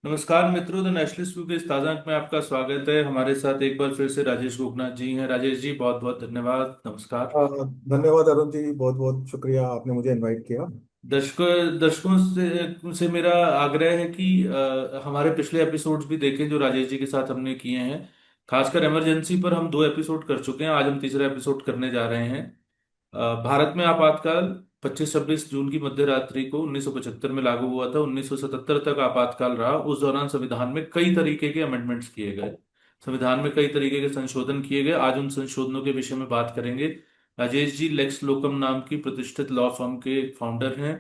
नमस्कार मित्रों, the nationalist view के इस ताजा अंक में आपका स्वागत है। हमारे साथ एक बार फिर से राजेश गोपनाथ जी हैं। राजेश जी, बहुत बहुत धन्यवाद। नमस्कार। धन्यवाद अरुण जी, बहुत बहुत शुक्रिया, आपने मुझे इनवाइट किया। दर्शकों से मेरा आग्रह है कि हमारे पिछले एपिसोड्स भी देखें जो राजेश जी के साथ हमने किए हैं। खासकर इमरजेंसी पर हम 2 एपिसोड कर चुके हैं, आज हम तीसरा एपिसोड करने जा रहे हैं। भारत में आपातकाल 25-26 जून की मध्य रात्रि को 1975 में लागू हुआ था। 1977 तक आपातकाल रहा। उस दौरान संविधान में कई तरीके के अमेंडमेंट्स किए गए, संविधान में कई तरीके के संशोधन किए गए। आज उन संशोधनों के विषय में बात करेंगे। राजेश जी लेक्स लोकम नाम की प्रतिष्ठित लॉ फर्म के फाउंडर हैं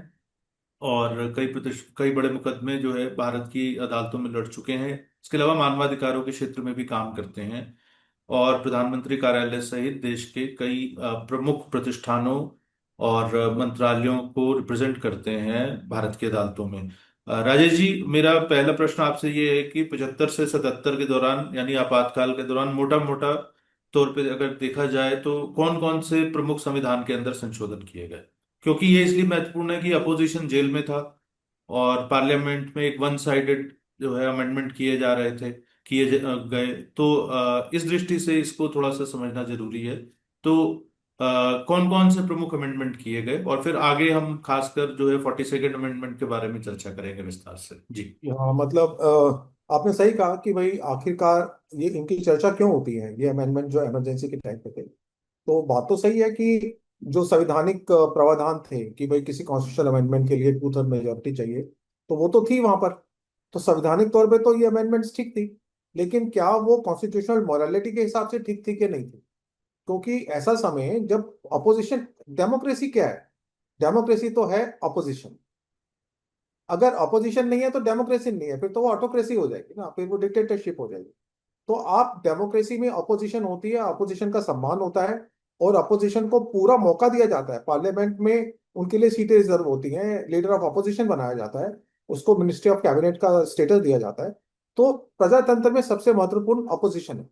और कई बड़े मुकदमे जो है भारत की अदालतों में लड़ चुके हैं। इसके अलावा मानवाधिकारों के क्षेत्र में भी काम करते हैं और प्रधानमंत्री कार्यालय सहित देश के कई प्रमुख प्रतिष्ठानों और मंत्रालयों को रिप्रेजेंट करते हैं भारत की अदालतों में। राजेश जी, मेरा पहला प्रश्न आपसे ये है कि 75 से 77 के दौरान यानी आपातकाल के दौरान मोटा मोटा तौर पे अगर देखा जाए तो कौन कौन से प्रमुख संविधान के अंदर संशोधन किए गए? क्योंकि ये इसलिए महत्वपूर्ण है कि अपोजिशन जेल में था और पार्लियामेंट में एक वन साइडेड जो है अमेंडमेंट किए जा रहे थे, गए। तो इस दृष्टि से इसको थोड़ा सा समझना जरूरी है। तो कौन कौन से प्रमुख अमेंडमेंट किए गए और फिर आगे हम खासकर जो है 42nd अमेंडमेंट के बारे में चर्चा करेंगे विस्तार से जी। हाँ, मतलब आपने सही कहा कि भाई आखिरकार ये इनकी चर्चा क्यों होती है, ये अमेंडमेंट जो इमरजेंसी के टाइम पे थे। तो बात तो सही है कि जो संवैधानिक प्रावधान थे कि भाई किसी कॉन्स्टिट्यूशनल अमेंडमेंट के लिए 2/3 मेजोरिटी चाहिए, तो वो तो थी वहां पर। तो संवैधानिक तौर पे तो ये अमेंडमेंट्स ठीक थी, लेकिन क्या वो कॉन्स्टिट्यूशनल मोरालिटी के हिसाब से ठीक थी कि नहीं थी? क्योंकि ऐसा समय जब अपोजिशन, डेमोक्रेसी क्या है? डेमोक्रेसी तो है अपोजिशन। अगर अपोजिशन नहीं है तो डेमोक्रेसी नहीं है, फिर तो वो ऑटोक्रेसी हो जाएगी ना, फिर वो डिक्टेटरशिप हो जाएगी। तो आप डेमोक्रेसी में अपोजिशन होती है, अपोजिशन का सम्मान होता है और अपोजिशन को पूरा मौका दिया जाता है पार्लियामेंट में। उनके लिए सीटें रिजर्व होती हैं, लीडर ऑफ अपोजिशन बनाया जाता है, उसको मिनिस्ट्री ऑफ कैबिनेट का स्टेटस दिया जाता है। तो प्रजातंत्र में सबसे महत्वपूर्ण अपोजिशन है।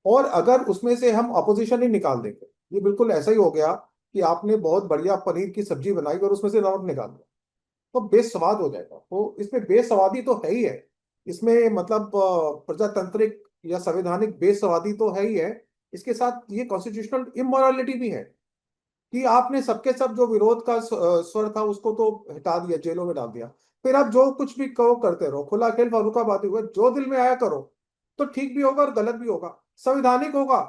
और अगर उसमें से हम अपोजिशन ही निकाल देंगे, ये बिल्कुल ऐसा ही हो गया कि आपने बहुत बढ़िया पनीर की सब्जी बनाई और उसमें से नमक निकाल दिया, तो बेस्वाद हो जाएगा। तो इसमें बेसवादी तो है ही है। इसमें मतलब प्रजातांत्रिक या संवैधानिक बेसवादी तो है ही है। इसके साथ ये कॉन्स्टिट्यूशनल इमोरालिटी भी है कि आपने सबके सब जो विरोध का स्वर था उसको तो हटा दिया, जेलों में डाल दिया। फिर आप जो कुछ भी कहो करते रहो, खुला खेल फर्रुखाबादी हुआ, जो दिल में आया करो। तो ठीक भी होगा और गलत भी होगा, संवैधानिक होगा,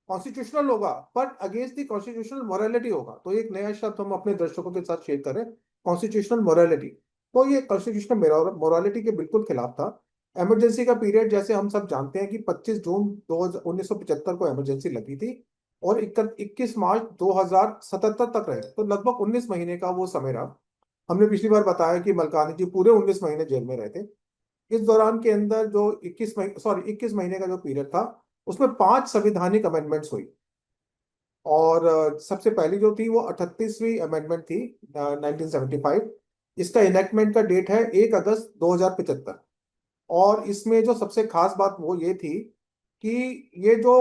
कॉन्स्टिट्यूशनल होगा, पर अगेंस्ट दी कॉन्स्टिट्यूशनल मोरालिटी होगा। तो एक नया शब्द हम अपने दर्शकों के साथ शेयर करें, कॉन्स्टिट्यूशनल मोरालिटी। तो ये कॉन्स्टिट्यूशनल मोरालिटी के बिल्कुल खिलाफ था। इमरजेंसी का पीरियड जैसे हम सब जानते हैं कि 25 जून 1975 को इमरजेंसी लगी थी और 21 मार्च 2077 तक रहे, तो लगभग 19 महीने का वो समय रहा। हमने पिछली बार बताया कि मलकानी जी पूरे 19 महीने जेल में रहे थे। इस दौरान के अंदर जो 21 महीने का जो पीरियड था, उसमें 5 संविधानिक अमेंडमेंट्स हुई। और सबसे पहली जो थी वो 38वीं अमेंडमेंट थी, 1975। इसका इनेक्टमेंट का डेट है 1 अगस्त 2075। और इसमें जो सबसे खास बात वो ये थी कि ये जो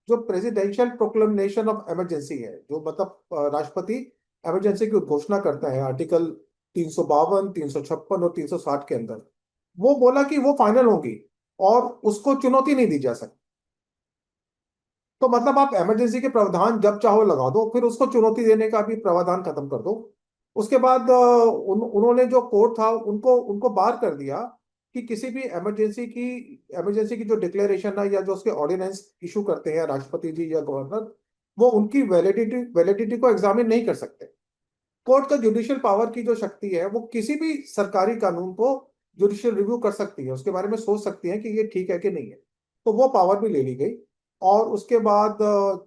जो प्रेसिडेंशियल प्रोक्लेमेशन ऑफ इमरजेंसी है, जो मतलब राष्ट्रपति इमरजेंसी की घोषणा करता है आर्टिकल 352, 356 और 360 के अंदर, वो बोला कि वो फाइनल होंगी और उसको चुनौती नहीं दी जा सकती। तो मतलब आप इमरजेंसी के प्रावधान जब चाहो लगा दो, फिर उसको चुनौती देने का भी प्रावधान खत्म कर दो। उसके बाद उन्होंने जो कोर्ट था उनको उनको बार कर दिया कि किसी भी इमरजेंसी की जो डिक्लेरेशन है या जो उसके ऑर्डिनेंस इशू करते हैं राष्ट्रपति जी या गवर्नर, वो उनकी वैलिडिटी को एग्जामिन नहीं कर सकते। कोर्ट का जुडिशियल पावर की जो शक्ति है, वो किसी भी सरकारी कानून को जुडिशियल रिव्यू कर सकती है, उसके बारे में सोच सकती है कि ये ठीक है कि नहीं है। तो वो पावर भी ले ली गई। और उसके बाद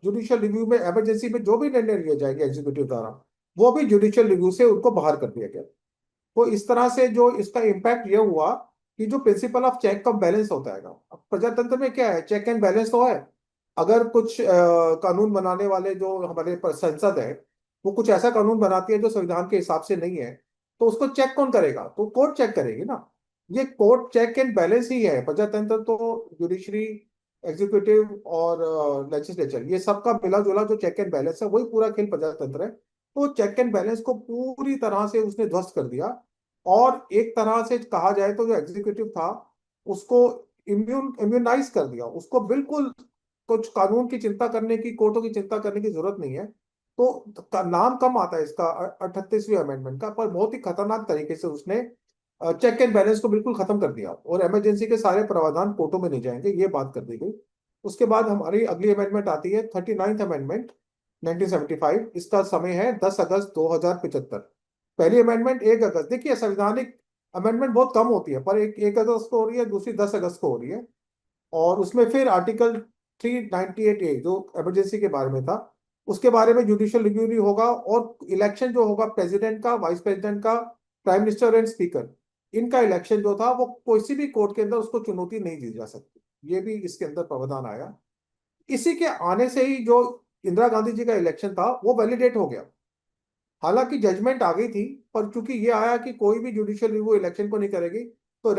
जुडिशियल रिव्यू में इमरजेंसी में जो भी निर्णय लिए जाएंगे एग्जीक्यूटिव द्वारा, वो भी जुडिशियल रिव्यू से उनको बाहर कर दिया गया। तो इस तरह से जो इसका इम्पैक्ट ये हुआ कि जो principle of check of balance होता है, अब प्रजातंत्र में क्या है, चेक एंड बैलेंस तो है। अगर कुछ कानून बनाने वाले जो हमारे संसद है, वो कुछ ऐसा कानून बनाती है जो संविधान के हिसाब से नहीं है, तो उसको चेक कौन करेगा? तो कोर्ट चेक करेगी ना। ये कोर्ट चेक एंड बैलेंस ही है प्रजातंत्र। तो जुडिशरी, एग्जीक्यूटिव और लेजिस्लेचर, ये सबका मिला जुला जो चेक एंड बैलेंस है, वही पूरा खेल प्रजातंत्र है। तो चेक एंड बैलेंस को पूरी तरह से उसने ध्वस्त कर दिया। और एक तरह से कहा जाए तो जो एग्जीक्यूटिव था उसको इम्यूनाइज कर दिया, उसको बिल्कुल कुछ कानून की चिंता करने की, कोर्टों की चिंता करने की जरूरत नहीं है। तो नाम कम आता है इसका 38वीं अमेंडमेंट का, पर बहुत ही खतरनाक तरीके से उसने चेक एंड बैलेंस को बिल्कुल खत्म कर दिया, और इमरजेंसी के सारे प्रावधान कोर्टों में नहीं जाएंगे, ये बात कर दी गई। उसके बाद हमारी अगली अमेंडमेंट आती है 39th अमेंडमेंट 1975। इसका समय है 10 अगस्त 2075। पहली अमेंडमेंट 1 अगस्त, देखिए संवैधानिक अमेंडमेंट बहुत कम होती है, पर एक 1 अगस्त को हो रही है, दूसरी 10 अगस्त को हो रही है। और उसमें फिर आर्टिकल 398A जो इमरजेंसी के बारे में था, उसके बारे में जुडिशियल रिव्यू नहीं होगा, और इलेक्शन जो होगा प्रेसिडेंट का, वाइस प्रेसिडेंट का, प्राइम मिनिस्टर एंड स्पीकर, इनका इलेक्शन जो था वो किसी भी कोर्ट के अंदर उसको चुनौती नहीं दी जा सकती, ये भी इसके अंदर प्रावधान आया। इसी के आने से ही जो इंदिरा गांधी जी का इलेक्शन था वो वैलिडेट हो गया। हालांकि जजमेंट आ गई थी, पर चूंकि ये आया कि कोई भी जुडिशियल रिव्यू इलेक्शन को नहीं करेगी, तो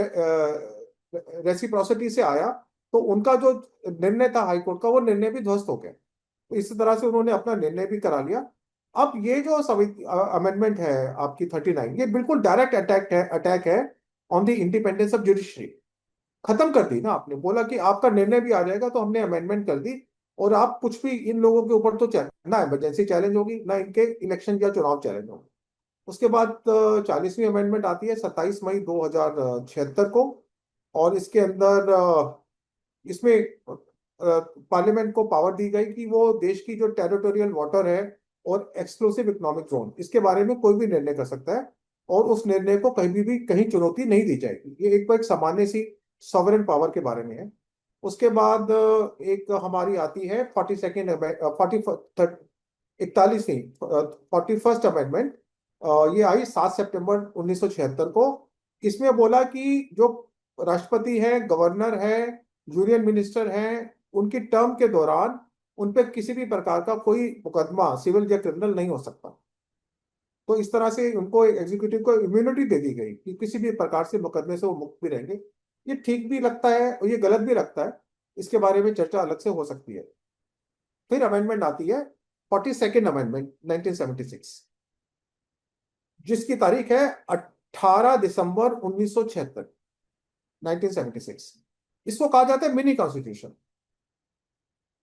रेसिप्रोसिटी से आया, तो उनका जो निर्णय था हाई कोर्ट का, वो निर्णय भी ध्वस्त हो गया। तो इस तरह से उन्होंने अपना निर्णय भी करा लिया। अब ये जो अमेंडमेंट है आपकी 39, ये बिल्कुल डायरेक्ट अटैक है on the independence of judiciary. खत्म कर दी ना, आपने बोला कि आपका निर्णय भी आ जाएगा, तो हमने अमेंडमेंट कर दी, और आप कुछ भी इन लोगों के ऊपर तो ना इमरजेंसी चैलेंज होगी, ना इनके इलेक्शन या चुनाव चैलेंज होगा। उसके बाद 40वीं अमेंडमेंट आती है 27 मई 2076 को। और इसके अंदर इसमें पार्लियामेंट को पावर दी गई कि वो देश की जो टेरिटोरियल वाटर है और एक्सक्लूसिव इकोनॉमिक जोन, इसके बारे में कोई भी निर्णय कर सकता है, और उस निर्णय को कहीं भी कहीं चुनौती नहीं दी जाएगी। ये एक सामान्य सी सॉवरेन पावर के बारे में है। उसके बाद एक हमारी आती है 42nd 41वीं 41st अमेंडमेंट। ये आई 7 सितंबर 1976 को। इसमें बोला कि जो राष्ट्रपति है, गवर्नर है, यूनियन मिनिस्टर हैं, उनकी टर्म के दौरान उन पे किसी भी प्रकार का कोई मुकदमा सिविल या क्रिमिनल नहीं हो सकता। तो इस तरह से उनको एग्जीक्यूटिव को इम्यूनिटी दे दी गई कि किसी भी प्रकार से मुकदमे से वो मुक्त भी रहेंगे। ये ठीक भी लगता है और ये गलत भी लगता है, इसके बारे में चर्चा अलग से हो सकती है। फिर अमेंडमेंट आती है 42nd अमेंडमेंट 1976, जिसकी तारीख है 18 दिसंबर 1976, 1976। इसको कहा जाता है मिनी कॉन्स्टिट्यूशन।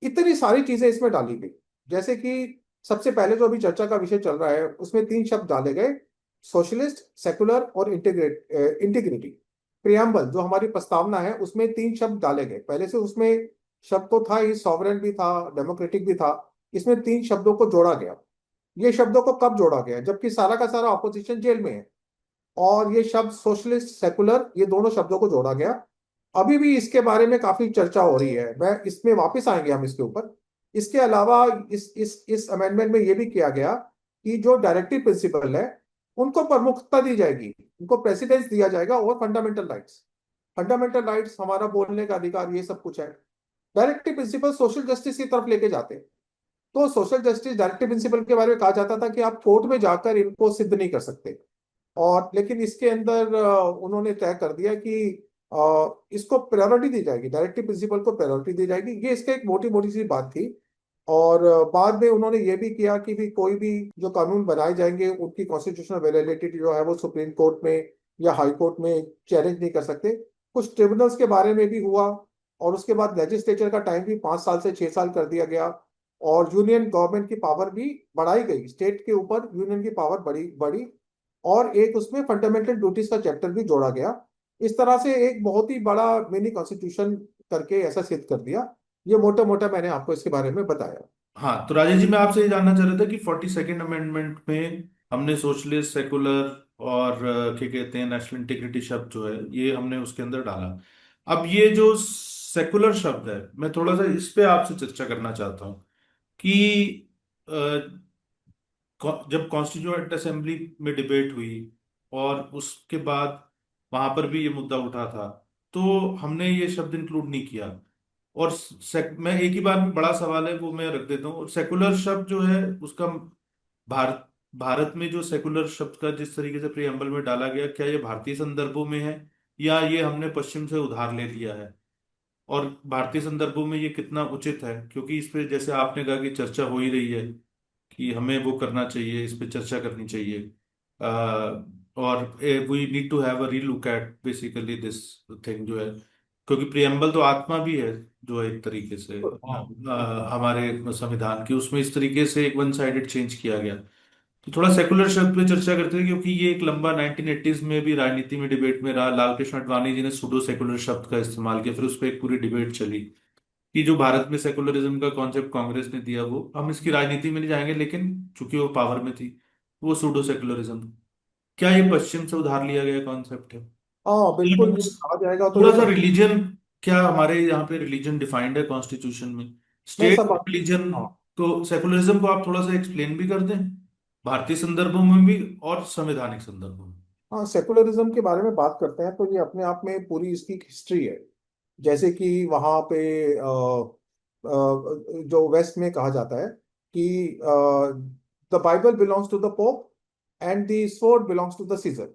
इतनी सारी चीजें इसमें डाली गई, जैसे कि सबसे पहले जो अभी चर्चा का विषय चल रहा है उसमें 3 शब्द डाले गए: सोशलिस्ट, सेकुलर और इंटीग्रिटी। प्रियम्बल जो हमारी प्रस्तावना है उसमें 3 शब्द डाले गए, पहले से उसमें शब्द तो था ही, सॉवरेन भी था, डेमोक्रेटिक भी था। इसमें 3 शब्दों को जोड़ा गया। ये शब्दों को कब जोड़ा गया? जबकि सारा का सारा ऑपोजिशन जेल में है, और ये शब्द सोशलिस्ट, सेकुलर, ये दोनों शब्दों को जोड़ा गया। अभी भी इसके बारे में काफी चर्चा हो रही है, मैं इसमें वापस आएंगे हम इसके ऊपर। इसके अलावा इस अमेंडमेंट में ये भी किया गया कि जो डायरेक्टिव प्रिंसिपल है उनको प्रमुखता दी जाएगी, उनको प्रेसिडेंस दिया जाएगा और फंडामेंटल राइट्स। फंडामेंटल राइट्स, हमारा बोलने का अधिकार, ये सब कुछ है। डायरेक्टिव प्रिंसिपल सोशल जस्टिस की तरफ लेके जाते हैं। तो सोशल जस्टिस डायरेक्टिव प्रिंसिपल के बारे में कहा जाता था कि आप कोर्ट में जाकर इनको सिद्ध नहीं कर सकते। और लेकिन इसके अंदर उन्होंने तय कर दिया कि इसको प्रायोरिटी दी जाएगी, डायरेक्टिव प्रिंसिपल को प्रायोरिटी दी जाएगी। ये इसका एक मोटी मोटी सी बात थी। और बाद में उन्होंने ये भी किया कि भी कोई भी जो कानून बनाए जाएंगे उनकी कॉन्स्टिट्यूशनल वैलिडिटी जो है वो सुप्रीम कोर्ट में या हाई कोर्ट में चैलेंज नहीं कर सकते। कुछ ट्रिब्यूनल्स के बारे में भी हुआ। और उसके बाद लेजिस्लेचर का टाइम भी 5 साल से 6 साल कर दिया गया। और यूनियन गवर्नमेंट की पावर भी बढ़ाई गई, स्टेट के ऊपर यूनियन की पावर बढ़ी बढ़ी। और एक उसमें फंडामेंटल ड्यूटीज का चैप्टर भी जोड़ा गया। इस तरह से एक बहुत ही बड़ा मिनी कॉन्स्टिट्यूशन करके ऐसा सिद्ध कर दिया। ये मोटा मोटा मैंने आपको इसके बारे में बताया। हाँ, तो राजेश जी, मैं आपसे ये जानना चाह रहा था कि 42nd अमेंडमेंट में हमने सोशलिस्ट, सेकुलर और क्या कहते हैं, नेशनल इंटीग्रिटी शब्द जो है ये हमने उसके अंदर डाला। अब ये जो सेकुलर शब्द है, मैं थोड़ा सा इस पे आपसे चर्चा करना चाहता हूँ कि जब कॉन्स्टिट्यूएंट असेंबली में डिबेट हुई और उसके बाद वहां पर भी ये मुद्दा उठा था, तो हमने ये शब्द इंक्लूड नहीं किया। और मैं एक ही बार में, बड़ा सवाल है वो मैं रख देता हूँ। सेकुलर शब्द जो है उसका भारत भारत में जो सेकुलर शब्द का जिस तरीके से प्रियम्बल में डाला गया, क्या ये भारतीय संदर्भों में है या ये हमने पश्चिम से उधार ले लिया है? और भारतीय संदर्भों में ये कितना उचित है? क्योंकि इस पे जैसे आपने कहा कि चर्चा हो ही रही है कि हमें वो करना चाहिए, इस पे चर्चा करनी चाहिए। और we need to have a relook at basically this thing जो है, क्योंकि प्रियम्बल तो आत्मा भी है जो है एक तरीके से हाँ हमारे संविधान की, उसमें इस तरीके से एक वन साइडेड चेंज किया गया। तो थोड़ा सेकुलर शब्द पे चर्चा करते हैं, क्योंकि ये एक लंबा 1980s में भी राजनीति में डिबेट में रहा। लाल कृष्ण आडवाणी जी ने सुडो सेकुलर शब्द का इस्तेमाल किया, फिर उस पर एक पूरी डिबेट चली कि जो भारत में सेकुलरिज्म का कॉन्सेप्ट कांग्रेस ने दिया, वो हम इसकी राजनीति में नहीं जाएंगे, लेकिन चूंकि वो पावर में थी, वो सुडो सेकुलरिज्म। क्या ये पश्चिम से उधार लिया गया कॉन्सेप्ट है? हाँ, बिल्कुल ये कहा जाएगा तो ये थोड़ा सा पश्चिम। रिलीजन, क्या हमारे यहाँ पे रिलीजन डिफाइंड है कॉन्स्टिट्यूशन में? मैं स्टेट सब बात। रिलीजन हाँ को, सेकुलरिज्म को आप थोड़ा सा एक्सप्लेन भी कर दें, भारतीय संदर्भों में भी और संवैधानिक संदर्भों में। हाँ, सेकुलरिज्म के बारे में बात करते हैं तो ये अपने आप में पूरी इसकी हिस्ट्री है। जैसे कि वहाँ पे जो वेस्ट में कहा जाता है कि the Bible belongs to the Pope and the sword belongs to the Caesar.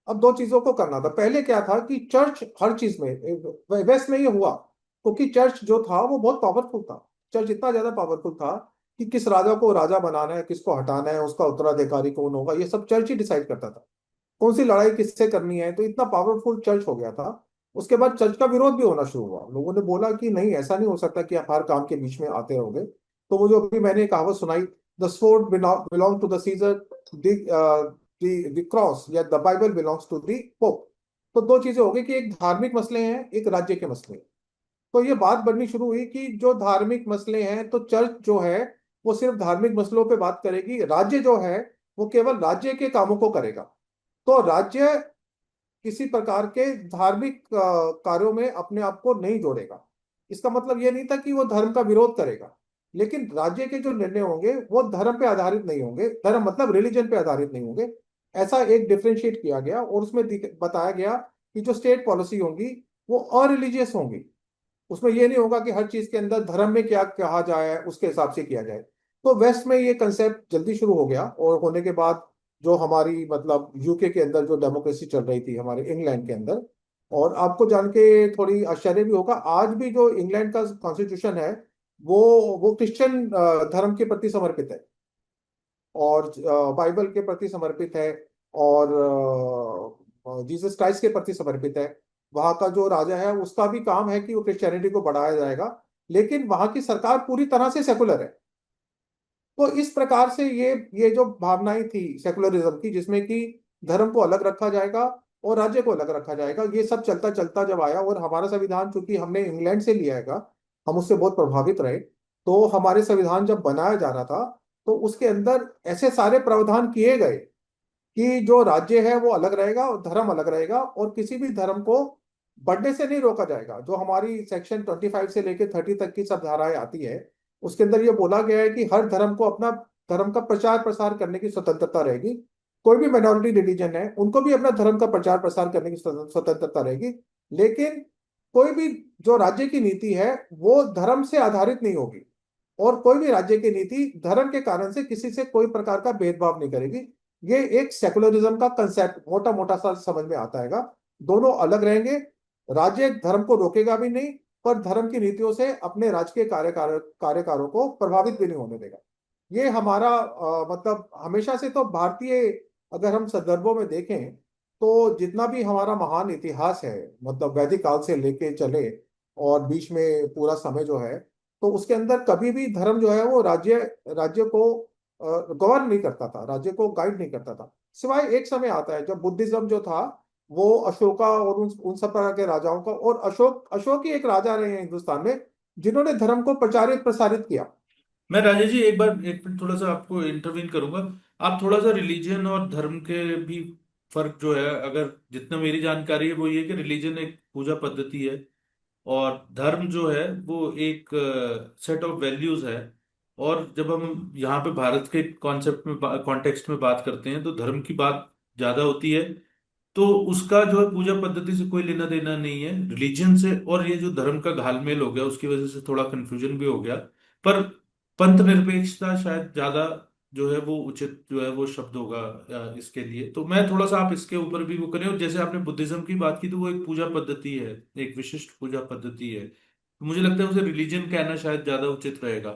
अब दो चीजों को करना था। पहले क्या था कि चर्च हर चीज में, वेस्ट में ये हुआ क्योंकि चर्च जो था वो बहुत पावरफुल था। चर्च इतना ज्यादा पावरफुल था कि किस राजा को राजा बनाना है, किसको हटाना है, उसका उत्तराधिकारी कौन होगा, ये सब चर्च ही डिसाइड करता था। कौन सी लड़ाई किससे करनी है, तो इतना पावरफुल चर्च हो गया था। उसके बाद चर्च का विरोध भी होना शुरू हुआ। लोगों ने बोला कि नहीं, ऐसा नहीं हो सकता कि आप हर काम के बीच में आते रहोगे। तो वो जो अभी मैंने कहावत सुनाई, the sword belong to the Caesar, the cross या the Bible belongs to the Pope. तो दो चीजें हो गई कि एक धार्मिक मसले हैं, एक राज्य के मसले हैं। तो ये बात बननी शुरू हुई कि जो धार्मिक मसले हैं तो चर्च जो है वो सिर्फ धार्मिक मसलों पे बात करेगी, राज्य जो है वो केवल राज्य के कामों को करेगा। तो राज्य किसी प्रकार के धार्मिक कार्यों में अपने आप को नहीं जोड़ेगा। इसका मतलब ये नहीं था कि वो धर्म का विरोध करेगा, लेकिन राज्य के जो निर्णय होंगे वो धर्म पे आधारित नहीं होंगे, धर्म मतलब रिलीजन पे आधारित नहीं होंगे। ऐसा एक डिफरेंशिएट किया गया और उसमें बताया गया कि जो स्टेट पॉलिसी होंगी वो अरिलीजियस होंगी। उसमें ये नहीं होगा कि हर चीज के अंदर धर्म में क्या कहा जाए उसके हिसाब से किया जाए। तो वेस्ट में ये कंसेप्ट जल्दी शुरू हो गया और होने के बाद जो हमारी मतलब यूके के अंदर जो डेमोक्रेसी चल रही थी, हमारे इंग्लैंड के अंदर। और आपको जान के थोड़ी आश्चर्य भी होगा, आज भी जो इंग्लैंड का कॉन्स्टिट्यूशन है वो वो क्रिश्चियन धर्म के प्रति समर्पित है और बाइबल के प्रति समर्पित है और जीसस क्राइस्ट के प्रति समर्पित है। वहाँ का जो राजा है उसका भी काम है कि वो क्रिश्चियनिटी को बढ़ाया जाएगा, लेकिन वहाँ की सरकार पूरी तरह से सेकुलर है। तो इस प्रकार से ये जो भावनाएं थी सेकुलरिज्म की, जिसमें कि धर्म को अलग रखा जाएगा और राज्य को अलग रखा जाएगा, ये सब चलता चलता जब आया और हमारा संविधान चूंकि हमने इंग्लैंड से लिया है, हम उससे बहुत प्रभावित रहे। तो हमारे संविधान जब बनाया जा रहा था तो उसके अंदर ऐसे सारे प्रावधान किए गए कि जो राज्य है वो अलग रहेगा और धर्म अलग रहेगा और किसी भी धर्म को बढ़ने से नहीं रोका जाएगा। जो हमारी सेक्शन 25 से लेकर 30 तक की सब धाराएं आती है उसके अंदर ये बोला गया है कि हर धर्म को अपना धर्म का प्रचार प्रसार करने की स्वतंत्रता रहेगी। कोई भी माइनॉरिटी रिलीजन है उनको भी अपना धर्म का प्रचार प्रसार करने की स्वतंत्रता रहेगी, लेकिन कोई भी जो राज्य की नीति है वो धर्म से आधारित नहीं होगी और कोई भी राज्य की नीति धर्म के कारण से किसी से कोई प्रकार का भेदभाव नहीं करेगी। ये एक सेकुलरिज्म का कंसेप्ट मोटा मोटा सा समझ में आता है। दोनों अलग रहेंगे। राज्य धर्म को रोकेगा भी नहीं पर धर्म की नीतियों से अपने राजकीय कार्यकारों को प्रभावित भी नहीं होने देगा। ये हमारा मतलब हमेशा से तो भारतीय, अगर हम संदर्भों में देखें तो जितना भी हमारा महान इतिहास है, मतलब वैदिक काल से लेके चले और बीच में पूरा समय जो है, तो उसके अंदर कभी भी धर्म जो है वो राज्य राज्य को गवर्न नहीं करता था, राज्य को गाइड नहीं करता था। सिवाय एक समय आता है जब बुद्धिज्म जो था वो अशोका और उन सब प्रकार के राजाओं का, और अशोक अशोक ही एक राजा रहे हैं हिंदुस्तान में जिन्होंने धर्म को प्रचारित प्रसारित किया। मैं राजेश जी एक बार, एक मिनट थोड़ा सा आपको इंटरवीन करूंगा। आप थोड़ा सा रिलीजन और धर्म के भी फर्क जो है, अगर जितना मेरी जानकारी है वो ये है कि रिलीजन एक पूजा पद्धति है और धर्म जो है वो एक सेट ऑफ वैल्यूज है। और जब हम यहाँ पे भारत के कॉन्सेप्ट में, कॉन्टेक्स्ट में बात करते हैं, तो धर्म की बात ज्यादा होती है। तो उसका जो है पूजा पद्धति से कोई लेना देना नहीं है, रिलीजन से। और ये जो धर्म का घालमेल हो गया उसकी वजह से थोड़ा कंफ्यूजन भी हो गया। पर पंथ निरपेक्षता शायद ज्यादा जो है वो उचित जो है वो शब्द होगा इसके लिए। तो मैं थोड़ा सा, आप इसके ऊपर भी वो करें। और जैसे आपने बुद्धिज्म की बात की, तो वो एक पूजा पद्धति है, एक विशिष्ट पूजा पद्धति है, तो मुझे लगता है उसे रिलीजन कहना शायद ज्यादा उचित रहेगा।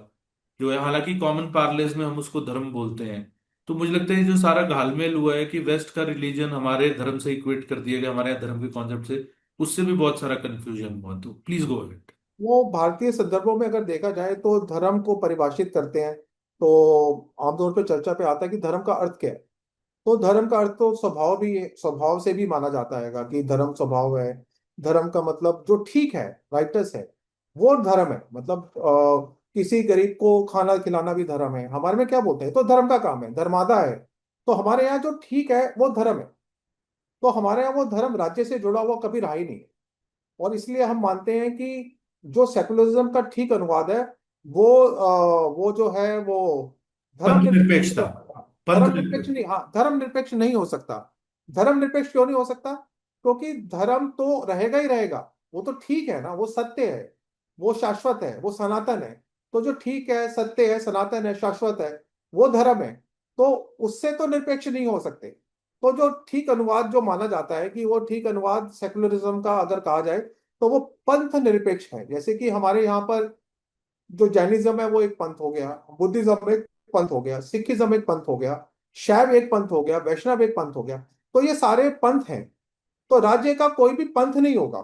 जो है, हालांकि कॉमन पार्लेस में हम उसको धर्म बोलते हैं। तो मुझे लगता है ये जो सारा घालमेल हुआ है कि वेस्ट का रिलीजन हमारे धर्म से इक्वेट कर दिया गया, हमारे यहाँ धर्म के कॉन्सेप्ट से, उससे भी बहुत सारा कंफ्यूजन हुआ। तो प्लीज गो अहेड। वो भारतीय संदर्भों में अगर देखा जाए तो धर्म को परिभाषित करते हैं, तो आमतौर पर चर्चा पे आता है कि धर्म का अर्थ क्या है। तो धर्म का अर्थ तो स्वभाव भी है, स्वभाव से भी माना जाता है कि धर्म स्वभाव है। धर्म का मतलब जो ठीक है, राइटस है, वो धर्म है। मतलब किसी गरीब को खाना खिलाना भी धर्म है। हमारे में क्या बोलते हैं, तो धर्म का काम है, धर्मादा है। तो हमारे यहाँ जो ठीक है वो धर्म है। तो हमारे यहाँ वो धर्म राज्य से जुड़ा हुआ कभी रहा ही नहीं। और इसलिए हम मानते हैं कि जो सेकुलरिज्म का ठीक अनुवाद है, वो जो है वो धर्म पंथ निरपेक्ष नहीं निरपेक्षता। हो सकता। पंथ धर्म निरपेक्ष निरपेक्ष। नहीं, हाँ, धर्म निरपेक्ष नहीं हो सकता। धर्म निरपेक्ष क्यों नहीं हो सकता? क्योंकि धर्म तो रहेगा ही रहेगा। वो तो ठीक है ना, वो सत्य है, वो शाश्वत है, वो सनातन है। तो जो ठीक है, सत्य है, सनातन है, शाश्वत है, वो धर्म है। तो उससे तो निरपेक्ष नहीं हो सकते। तो जो ठीक अनुवाद जो माना जाता है कि वो ठीक अनुवाद सेकुलरिज्म का अगर कहा जाए, तो वो पंथ निरपेक्ष है। जैसे कि हमारे यहाँ पर जो जैनिज्म है वो एक पंथ हो गया, बुद्धिज्म एक पंथ हो गया, सिखिज्म एक पंथ हो गया, शैव एक पंथ हो गया, वैष्णव एक पंथ हो गया। तो ये सारे पंथ हैं। तो राज्य का कोई भी पंथ नहीं होगा।